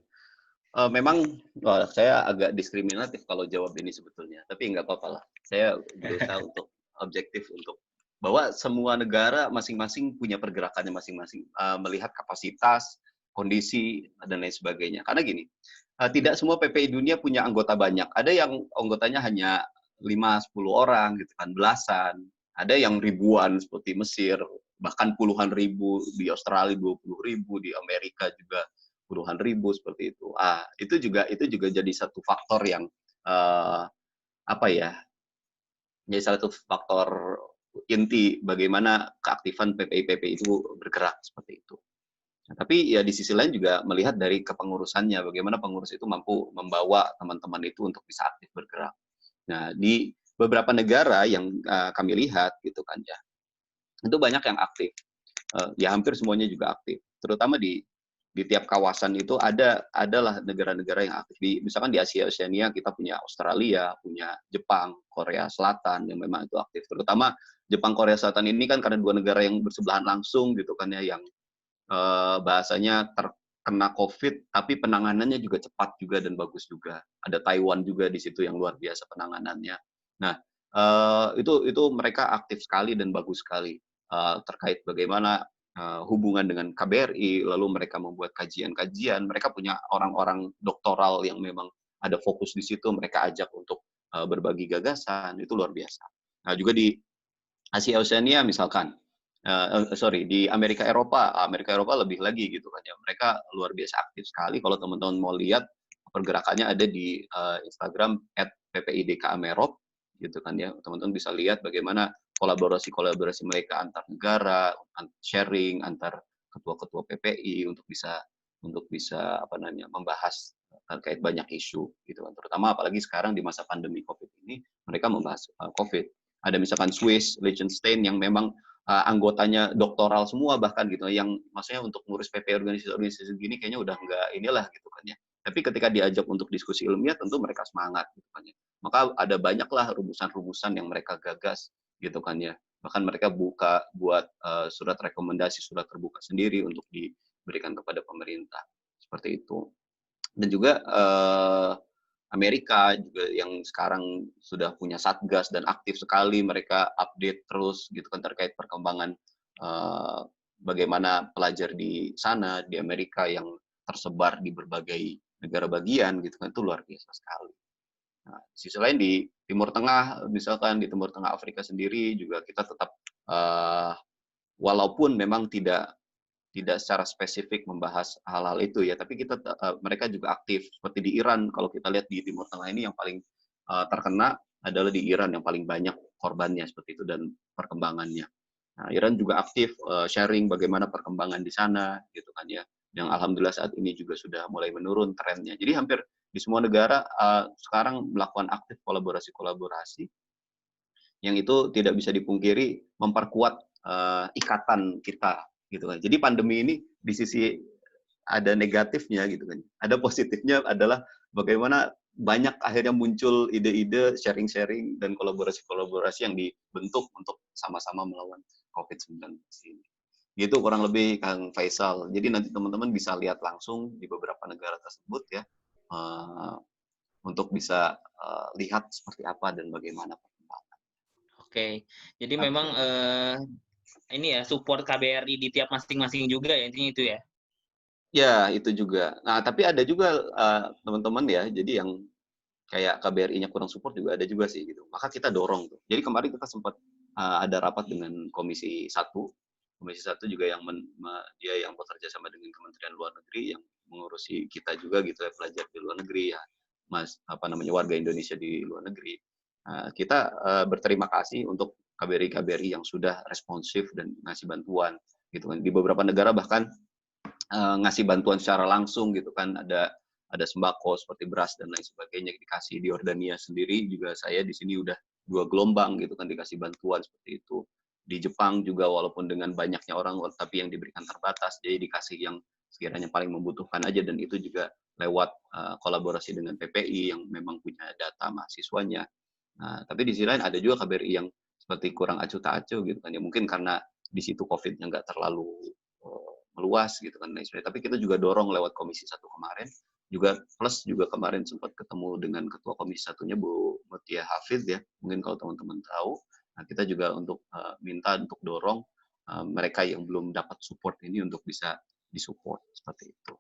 Memang saya agak diskriminatif kalau jawab ini sebetulnya, tapi nggak apa-apa lah. Saya berusaha untuk objektif, untuk bahwa semua negara masing-masing punya pergerakannya masing-masing, melihat kapasitas, kondisi, dan lain sebagainya. Karena gini, tidak semua PPI Dunia punya anggota banyak. Ada yang anggotanya hanya 5-10 orang, gitu kan, belasan. Ada yang ribuan seperti Mesir, bahkan puluhan ribu, di Australia 20.000, di Amerika juga puluhan ribu seperti itu. Itu juga jadi satu faktor yang jadi satu faktor inti bagaimana keaktifan PPI itu bergerak seperti itu. Nah, tapi ya di sisi lain juga melihat dari kepengurusannya, bagaimana pengurus itu mampu membawa teman-teman itu untuk bisa aktif bergerak. Nah, di beberapa negara yang kami lihat gitu kan ya, itu banyak yang aktif. Ya hampir semuanya juga aktif. Terutama di tiap kawasan itu adalah negara-negara yang aktif. Misalkan di Asia Oceania kita punya Australia, punya Jepang, Korea Selatan yang memang itu aktif. Terutama Jepang, Korea Selatan ini kan karena dua negara yang bersebelahan langsung gitu kan ya, yang bahasanya terkena COVID, tapi penanganannya juga cepat juga dan bagus juga. Ada Taiwan juga di situ yang luar biasa penanganannya. Nah, itu mereka aktif sekali dan bagus sekali terkait bagaimana hubungan dengan KBRI, lalu mereka membuat kajian-kajian, mereka punya orang-orang doktoral yang memang ada fokus di situ, mereka ajak untuk berbagi gagasan, itu luar biasa. Nah, juga di Asia Oceania misalkan, di Amerika Eropa lebih lagi gitu kan ya, mereka luar biasa aktif sekali. Kalau teman-teman mau lihat pergerakannya ada di Instagram @ppidkamerop gitu kan ya, teman-teman bisa lihat bagaimana kolaborasi mereka antar negara, sharing antar ketua-ketua PPI untuk bisa membahas terkait banyak isu gitu kan. Terutama apalagi sekarang di masa pandemi COVID ini, mereka membahas COVID. Ada misalkan Swiss, Liechtenstein yang memang anggotanya doktoral semua bahkan gitu, yang maksudnya untuk ngurus PPI organisasi gini kayaknya udah nggak inilah gitu kan ya. Tapi ketika diajak untuk diskusi ilmiah tentu mereka semangat gitu kan ya. Maka ada banyaklah rumusan-rumusan yang mereka gagas gitu kan ya. Bahkan mereka buat surat rekomendasi, surat terbuka sendiri untuk diberikan kepada pemerintah. Seperti itu. Dan juga Amerika juga yang sekarang sudah punya satgas dan aktif sekali, mereka update terus gitu kan terkait perkembangan bagaimana pelajar di sana, di Amerika yang tersebar di berbagai negara bagian gitu kan, itu luar biasa sekali. Nah, di sisi lain di Timur Tengah, misalkan di Timur Tengah Afrika sendiri juga kita tetap walaupun memang tidak secara spesifik membahas hal-hal itu ya, tapi mereka juga aktif. Seperti di Iran, kalau kita lihat di Timur Tengah ini yang paling terkena adalah di Iran yang paling banyak korbannya seperti itu dan perkembangannya. Nah, Iran juga aktif sharing bagaimana perkembangan di sana, gitu kan ya. Yang alhamdulillah saat ini juga sudah mulai menurun trennya. Jadi hampir di semua negara sekarang melakukan aktif kolaborasi-kolaborasi yang itu tidak bisa dipungkiri memperkuat ikatan kita gitu kan. Jadi pandemi ini di sisi ada negatifnya gitu kan. Ada positifnya adalah bagaimana banyak akhirnya muncul ide-ide sharing-sharing dan kolaborasi-kolaborasi yang dibentuk untuk sama-sama melawan COVID-19 ini. Gitu kurang lebih Kang Faisal. Jadi nanti teman-teman bisa lihat langsung di beberapa negara tersebut ya, untuk bisa lihat seperti apa dan bagaimana perkembangan. Oke, jadi memang ini ya support KBRI di tiap masing-masing juga ya intinya itu ya. Ya, itu juga. Nah, tapi ada juga teman-teman ya, jadi yang kayak KBRI-nya kurang support juga ada juga sih gitu. Maka kita dorong tuh. Jadi kemarin kita sempat ada rapat dengan Komisi 1. Komisi 1 juga yang dia yang bekerja sama dengan Kementerian Luar Negeri yang mengurusi kita juga gitu ya, pelajar di luar negeri ya. Warga Indonesia di luar negeri. Kita berterima kasih untuk KBRI yang sudah responsif dan ngasih bantuan gitu kan. Di beberapa negara bahkan ngasih bantuan secara langsung gitu kan, ada sembako seperti beras dan lain sebagainya dikasih. Di Yordania sendiri juga saya di sini udah 2 gelombang gitu kan dikasih bantuan seperti itu. Di Jepang juga walaupun dengan banyaknya orang tapi yang diberikan terbatas, jadi dikasih yang sekiranya paling membutuhkan aja, dan itu juga lewat kolaborasi dengan PPI yang memang punya data mahasiswanya. Nah, tapi di sisi lain ada juga KBRI yang seperti kurang acuh tak acuh gitu kan ya, mungkin karena di situ COVID-nya nggak terlalu meluas gitu kan. Tapi kita juga dorong lewat Komisi 1 kemarin, juga plus juga kemarin sempat ketemu dengan Ketua Komisi 1-nya Bu Mutia Hafid ya, mungkin kalau teman-teman tahu. Nah, kita juga untuk minta untuk dorong mereka yang belum dapat support ini untuk bisa disupport seperti itu.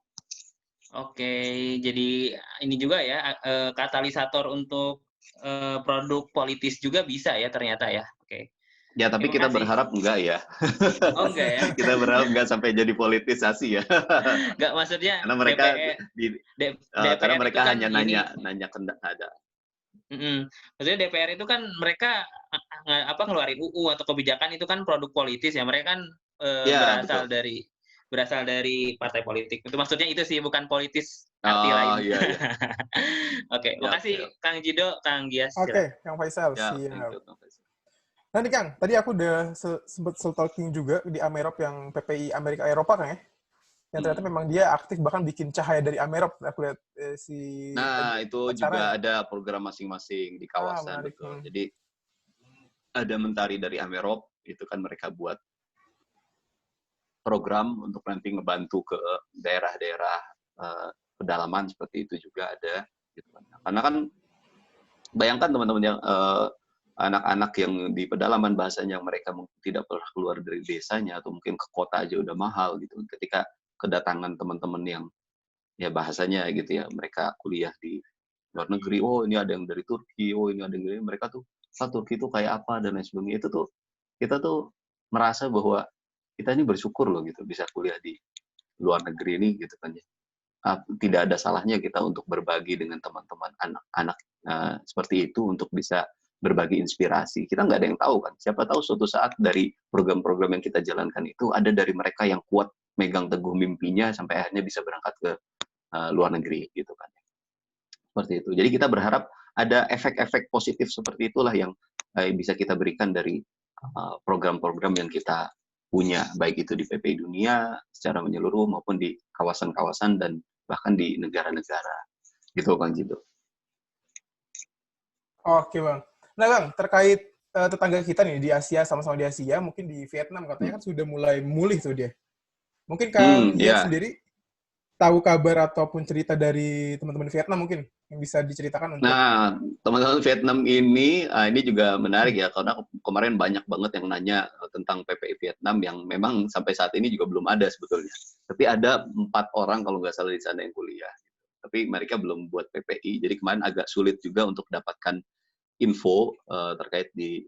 Oke, jadi ini juga ya katalisator untuk produk politis juga bisa ya ternyata ya. Oke. Ya, tapi kita berharap enggak ya. Oh, enggak ya? Kita berharap enggak sampai jadi politisasi ya. Enggak, maksudnya Karena mereka karena DPR mereka itu kan hanya ini. nanya ada. Maksudnya DPR itu kan mereka ngeluarin UU atau kebijakan itu kan produk politis ya. Mereka kan Ya, berasal betul. dari partai politik. Itu maksudnya itu sih, bukan politis arti lain. Iya. Oke, makasih Kang Jido, Kang Gias. Oke, Kang Faisal, Ya, siap. thank you, Kang Faisal. Nah nih Kang, tadi aku udah sempat stalking juga di Amerop yang PPI Amerika Eropa Kang ya. Yang ternyata memang dia aktif bahkan bikin cahaya dari Amerop. Aku lihat Nah, itu juga acaranya. ada program masing-masing di kawasan, Menarik. betul. Jadi ada mentari dari Amerop, itu kan mereka buat program untuk nanti ngebantu ke daerah-daerah pedalaman seperti itu juga ada. Gitu. Karena kan bayangkan teman-teman yang anak-anak yang di pedalaman bahasanya mereka tidak pernah keluar dari desanya atau mungkin ke kota aja udah mahal gitu. Ketika kedatangan teman-teman yang ya bahasanya gitu ya, mereka kuliah di luar negeri, oh ini ada yang dari Turki, oh ini ada yang dari mereka tuh, Turki itu kayak apa dan lain sebagainya. Itu tuh kita tuh merasa bahwa kita ini bersyukur loh gitu bisa kuliah di luar negeri ini gitu kan ya. Tidak ada salahnya kita untuk berbagi dengan teman-teman anak-anak seperti itu untuk bisa berbagi inspirasi. Kita nggak ada yang tahu kan. Siapa tahu suatu saat dari program-program yang kita jalankan itu ada dari mereka yang kuat megang teguh mimpinya sampai akhirnya bisa berangkat ke luar negeri gitu kan. Seperti itu. Jadi kita berharap ada efek-efek positif seperti itulah yang bisa kita berikan dari program-program yang kita punya, baik itu di PPI Dunia secara menyeluruh maupun di kawasan-kawasan dan bahkan di negara-negara. Gitu Bang Jido. Oke Bang. Nah Bang, terkait tetangga kita nih di Asia, sama-sama di Asia, mungkin di Vietnam katanya kan sudah mulai mulih tuh dia. Mungkin Kang Giat sendiri tahu kabar ataupun cerita dari teman-teman Vietnam mungkin yang bisa diceritakan untuk. Nah, teman-teman Vietnam ini juga menarik ya, karena kemarin banyak banget yang nanya tentang PPI Vietnam yang memang sampai saat ini juga belum ada sebetulnya. Tapi ada 4 orang kalau nggak salah di sana yang kuliah. tapi mereka belum buat PPI. Jadi kemarin agak sulit juga untuk dapatkan info terkait di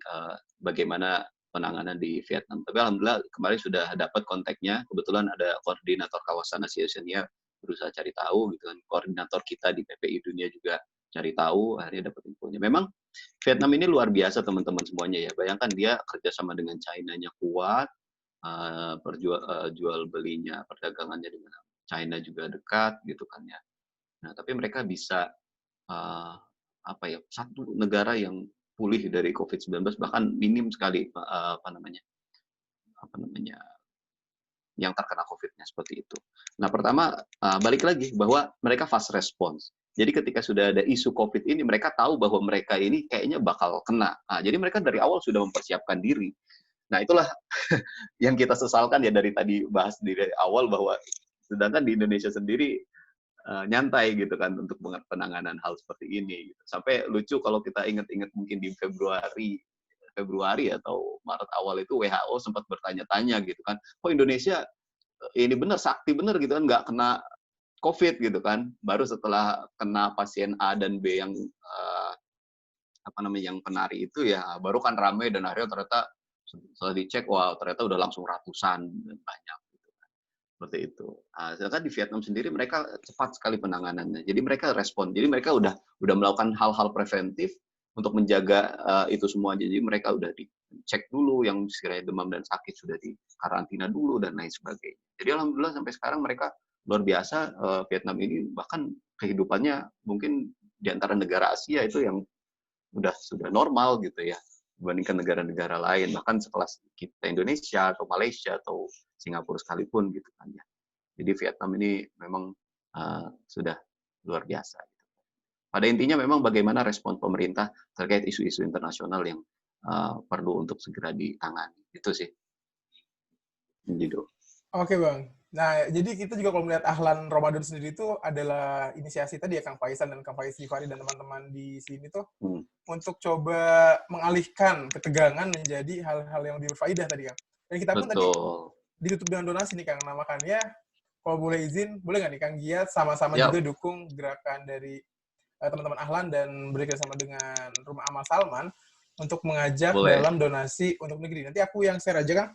bagaimana penanganan di Vietnam. Tapi alhamdulillah kemarin sudah dapat kontaknya. Kebetulan ada koordinator kawasan Asia Oceania berusaha cari tahu gitu kan. Koordinator kita di PPI Dunia juga cari tahu, akhirnya dapat infonya. Memang Vietnam ini luar biasa teman-teman semuanya ya. Bayangkan dia kerjasama dengan China-nya kuat, jual belinya, perdagangannya dengan China juga dekat gitu kan ya. Nah, tapi mereka bisa satu negara yang pulih dari COVID-19 bahkan minim sekali yang terkena COVID-nya seperti itu. Nah, pertama balik lagi bahwa mereka fast response. Jadi ketika sudah ada isu COVID ini, mereka tahu bahwa mereka ini kayaknya bakal kena. Nah, jadi mereka dari awal sudah mempersiapkan diri. Nah, itulah yang kita sesalkan ya dari tadi bahas dari awal bahwa sedangkan di Indonesia sendiri nyantai gitu kan untuk penanganan hal seperti ini. Gitu. Sampai lucu kalau kita ingat-ingat mungkin di Februari atau Maret awal itu WHO sempat bertanya-tanya gitu kan, kok Indonesia ini benar sakti benar gitu kan nggak kena COVID gitu kan, baru setelah kena pasien A dan B yang yang penari itu ya baru kan ramai dan akhirnya ternyata setelah dicek wah ternyata udah langsung ratusan dan banyak gitu kan. Seperti itu. Nah, sedangkan di Vietnam sendiri mereka cepat sekali penanganannya. Jadi mereka respon. Jadi mereka udah melakukan hal-hal preventif untuk menjaga itu semua. Jadi mereka udah dicek dulu yang sekiranya demam dan sakit sudah dikarantina dulu dan lain sebagainya. Jadi alhamdulillah sampai sekarang mereka luar biasa. Vietnam ini bahkan kehidupannya mungkin di antara negara Asia itu yang sudah normal gitu ya dibandingkan negara-negara lain, bahkan sekelas kita Indonesia atau Malaysia atau Singapura sekalipun gitu kan ya. Jadi Vietnam ini memang sudah luar biasa. Pada intinya memang bagaimana respon pemerintah terkait isu-isu internasional yang perlu untuk segera ditangani. Itu sih. Gitu. Oke Bang. Nah, jadi kita juga kalau melihat Ahlan Ramadan sendiri itu adalah inisiasi tadi ya Kang Faisal dan Kang Faiz Gifari dan teman-teman di sini tuh untuk coba mengalihkan ketegangan menjadi hal-hal yang lebih berfaedah tadi Kang. Dan kita pun tadi ditutup dengan donasi nih Kang. Nah, makanya kalau boleh izin, boleh nggak nih Kang Giat sama-sama juga dukung gerakan dari teman-teman Ahlan dan bekerjasama dengan Rumah Amal Salman untuk mengajak dalam donasi untuk negeri. Nanti aku yang share aja Kang.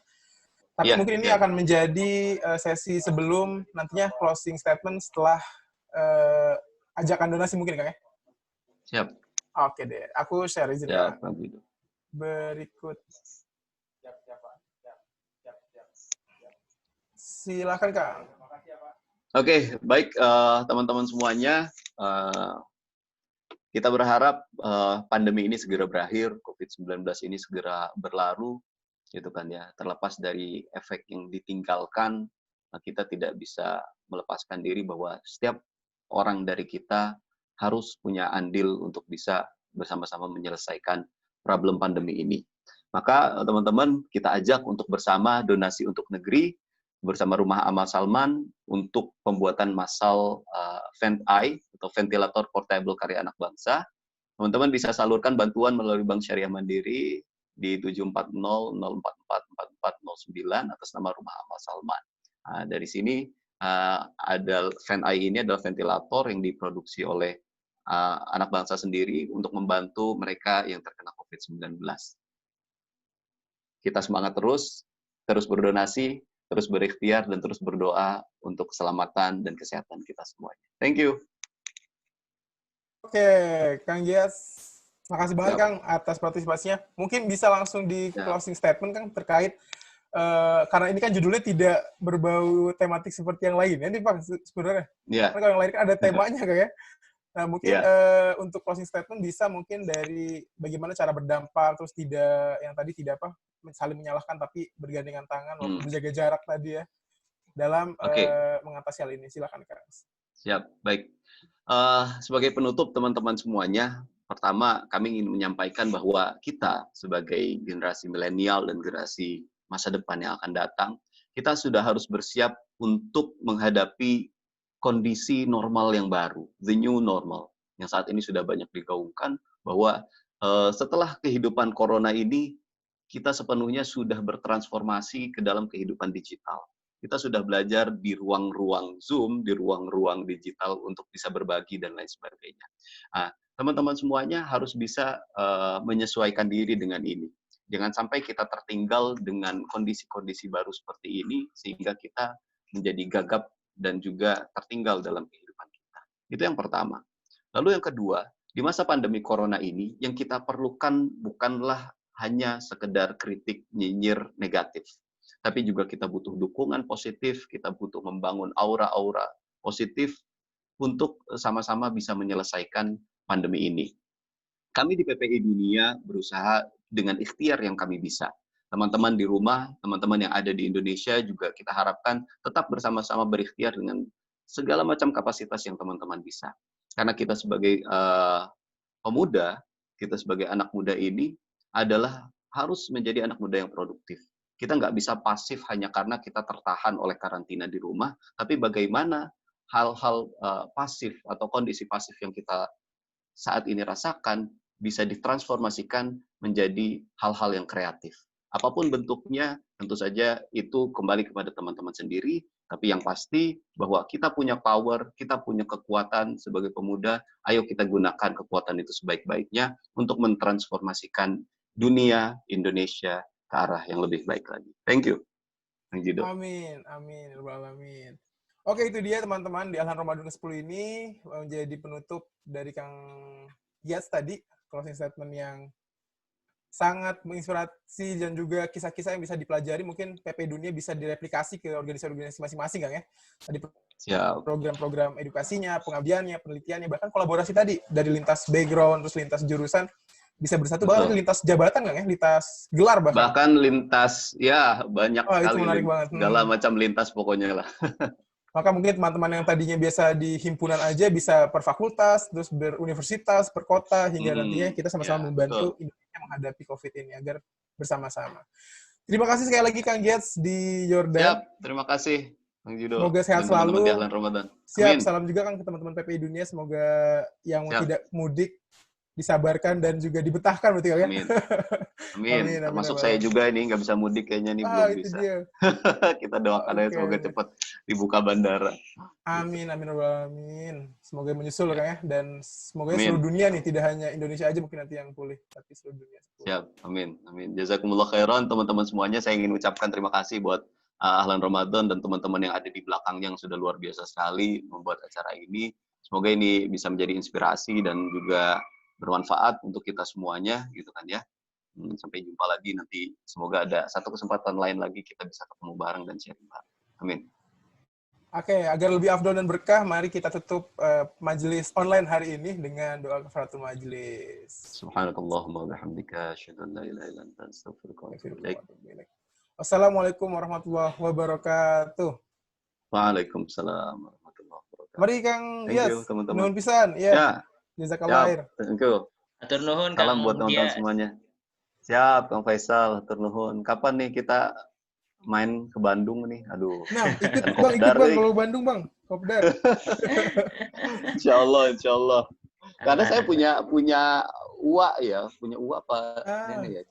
Tapi mungkin ini akan menjadi sesi sebelum nantinya closing statement setelah ajakan donasi mungkin Kang ya? Siap. Oke deh, aku share izin Kang. Berikut. Silakan Kang. Oke, baik teman-teman semuanya. Kita berharap pandemi ini segera berakhir, COVID-19 ini segera berlalu, gitu kan ya. Terlepas dari efek yang ditinggalkan, kita tidak bisa melepaskan diri bahwa setiap orang dari kita harus punya andil untuk bisa bersama-sama menyelesaikan problem pandemi ini. Maka teman-teman kita ajak untuk bersama donasi untuk negeri bersama Rumah Amal Salman untuk pembuatan massal VentEye atau ventilator portable karya anak bangsa. Teman-teman bisa salurkan bantuan melalui Bank Syariah Mandiri di 740-044-4409 atas nama Rumah Amal Salman. Nah, dari sini ada VentEye ini adalah ventilator yang diproduksi oleh anak bangsa sendiri untuk membantu mereka yang terkena COVID-19. Kita semangat terus berdonasi, terus berikhtiar, dan terus berdoa untuk keselamatan dan kesehatan kita semuanya. Thank you. Oke, Kang Gias, makasih banget Kang atas partisipasinya. Mungkin bisa langsung di closing statement Kang terkait karena ini kan judulnya tidak berbau tematik seperti yang lain ya nih Bang sebenarnya. Karena kalau yang lain kan ada temanya Kang ya. Nah mungkin untuk closing statement bisa mungkin dari bagaimana cara berdampak, terus tidak yang tadi tidak saling menyalahkan tapi bergandengan tangan, menjaga jarak tadi ya dalam mengatasi hal ini. Silakan Kang. Siap, baik. Sebagai penutup teman-teman semuanya, pertama kami ingin menyampaikan bahwa kita sebagai generasi milenial dan generasi masa depan yang akan datang, kita sudah harus bersiap untuk menghadapi kondisi normal yang baru, the new normal, yang saat ini sudah banyak digaungkan, bahwa setelah kehidupan corona ini, kita sepenuhnya sudah bertransformasi ke dalam kehidupan digital. kita sudah belajar di ruang-ruang Zoom, di ruang-ruang digital untuk bisa berbagi dan lain sebagainya. Nah, teman-teman semuanya harus bisa menyesuaikan diri dengan ini. Jangan sampai kita tertinggal dengan kondisi-kondisi baru seperti ini, sehingga kita menjadi gagap dan juga tertinggal dalam kehidupan kita. Itu yang pertama. Lalu yang kedua, di masa pandemi corona ini, yang kita perlukan bukanlah hanya sekedar kritik, nyinyir, negatif. Tapi juga kita butuh dukungan positif, kita butuh membangun aura-aura positif untuk sama-sama bisa menyelesaikan pandemi ini. Kami di PPI Dunia berusaha dengan ikhtiar yang kami bisa. Teman-teman di rumah, teman-teman yang ada di Indonesia juga kita harapkan tetap bersama-sama berikhtiar dengan segala macam kapasitas yang teman-teman bisa. Karena kita sebagai pemuda, kita sebagai anak muda ini adalah harus menjadi anak muda yang produktif. Kita nggak bisa pasif hanya karena kita tertahan oleh karantina di rumah, tapi bagaimana hal-hal pasif atau kondisi pasif yang kita saat ini rasakan bisa ditransformasikan menjadi hal-hal yang kreatif. Apapun bentuknya, tentu saja itu kembali kepada teman-teman sendiri, tapi yang pasti bahwa kita punya power, kita punya kekuatan sebagai pemuda, ayo kita gunakan kekuatan itu sebaik-baiknya untuk mentransformasikan dunia Indonesia ke arah yang lebih baik lagi. Thank you. Kang Jido. Amin, amin, amin. Oke, itu dia teman-teman di Alhan Ramadan ke-10 ini menjadi penutup dari Kang Gias tadi, closing statement yang sangat menginspirasi dan juga kisah-kisah yang bisa dipelajari. Mungkin PP Dunia bisa direplikasi ke organisasi-organisasi masing-masing, Kang ya. Tadi program-program edukasinya, pengabdiannya, penelitiannya, bahkan kolaborasi tadi dari lintas background, terus lintas jurusan, bisa bersatu, bahkan lintas jabatan, Kang ya, lintas gelar bahkan. Bahkan lintas, ya banyak sekali. Itu menarik banget. Segala macam lintas pokoknya lah. Maka mungkin teman-teman yang tadinya biasa di himpunan aja bisa per fakultas, terus beruniversitas, per kota, hingga nantinya kita sama-sama membantu Indonesia menghadapi COVID ini agar bersama-sama. Terima kasih sekali lagi Kang Giats di Jordan. Siap, terima kasih Kang Judo. Semoga sehat selalu. Teman-teman di Ahlan Ramadan. Siap, Amin. salam juga kan ke teman-teman PPI Dunia. Semoga yang tidak mudik disabarkan dan juga dibetahkan berarti ya. Amin. Amin. Termasuk saya juga ini nggak bisa mudik kayaknya nih, belum bisa. Kita doakan aja semoga cepat dibuka bandara. Amin, amin. Semoga menyusul kan ya, dan semoga seluruh dunia nih, tidak hanya Indonesia aja mungkin nanti yang pulih, tapi seluruh dunia. Siap, amin. Jazakumullah khairan teman-teman semuanya. Saya ingin ucapkan terima kasih buat Ahlan Ramadan dan teman-teman yang ada di belakangnya yang sudah luar biasa sekali membuat acara ini. Semoga ini bisa menjadi inspirasi dan juga bermanfaat untuk kita semuanya, gitu kan ya. Sampai jumpa lagi nanti. Semoga ada satu kesempatan lain lagi kita bisa ketemu bareng dan sharing bareng. Amin. Oke, agar lebih afdol dan berkah, mari kita tutup majelis online hari ini dengan doa kafaratul majelis. Subhanakallahumma wa bihamdika, asyhadu an la ilaha illa anta, astaghfiruka wa atubu ilaik. Wassalamualaikum warahmatullahi wabarakatuh. Waalaikumsalam warahmatullahi wabarakatuh. Mari Kang Gias, nuhun pisan. Ya. Jazakallah khair. Thank you. Atur nuhun Salam buat teman-teman semuanya. Siap, Kang Faisal, atur nuhun. Kapan nih kita main ke Bandung nih? Aduh. Nah, ikut Bang kalau Bandung, Bang. Kopdar. Insyaallah. Karena saya punya uak ya, punya uak apa ini ya,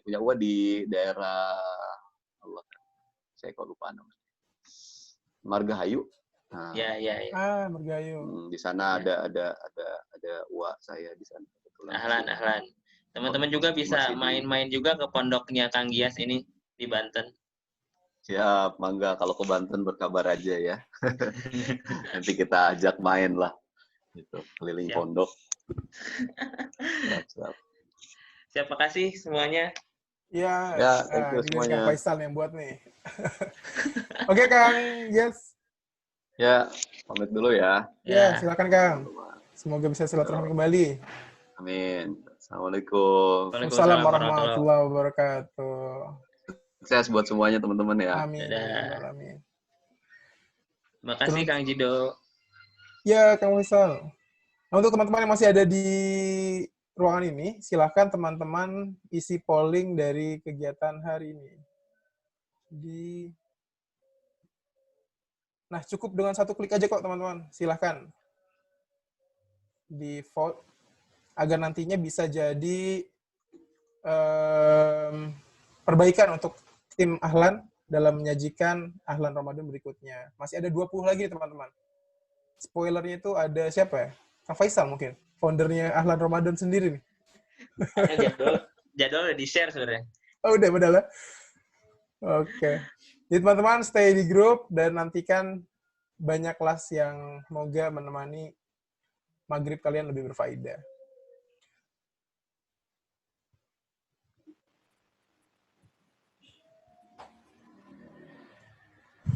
punya uak di daerah Allah. Saya kok lupa namanya. Margahayu. Nah, ya. Margahayu. Di sana ada uak saya di sana. Ahlan. Teman-teman juga bisa main-main juga ke pondoknya Kang Gias ini di Banten. Siap, mangga. Kalau ke Banten berkabar aja ya. Nanti kita ajak main lah. Gitu, keliling pondok. Siap. Siap, makasih semuanya. Ya, thank you semuanya. Kang Faisal yang buat nih. Oke, Kang Gias. Ya, pamit dulu ya. Ya, silakan Kang. Semoga bisa silaturahmi kembali. Amin. Assalamualaikum. Waalaikumsalam warahmatullahi wabarakatuh. Sukses buat semuanya teman-teman ya. Amin. Amin. Terima kasih Kang Jido. Ya, Kang Faisal. Nah, untuk teman-teman yang masih ada di ruangan ini, silakan teman-teman isi polling dari kegiatan hari ini. Nah, cukup dengan satu klik aja kok, teman-teman. Silahkan di vote agar nantinya bisa jadi perbaikan untuk tim Ahlan dalam menyajikan Ahlan Ramadan berikutnya. Masih ada 20 lagi teman-teman. Spoilernya itu ada siapa ya? Kang Faisal mungkin, foundernya Ahlan Ramadan sendiri nih. Jadwal udah di-share sebenarnya. Oh, udah lah. Oke. Jadi teman-teman stay di grup dan nantikan banyak kelas yang semoga menemani maghrib kalian lebih berfaedah.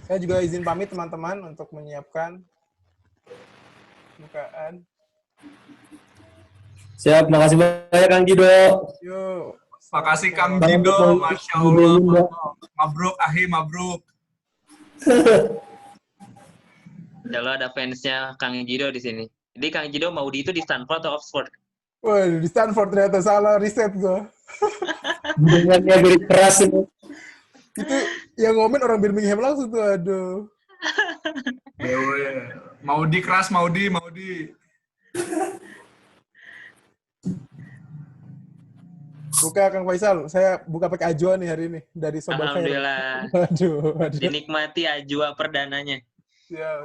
Saya juga izin pamit teman-teman untuk menyiapkan bukaan. Siap, makasih banyak Kang Gido. Yuk. Makasih Kang Bang, Gido, mau- Masya Allah. mau- Mabruk, mabruk. Kalau ada fansnya Kang Jido di sini. Jadi Kang Jido Maudi itu di Stanford atau Oxford? Waduh, di Stanford ternyata salah riset gue. Dengannya dari keras ini. Itu yang ngomen orang Birmingham langsung tuh, aduh. Dewe. Maudi keras, Maudi. Buka Kang Faisal, saya buka pakai Ajwa nih hari ini dari Sobat Khair. Alhamdulillah. Aduh. Dinikmati Ajwa perdananya. Ya.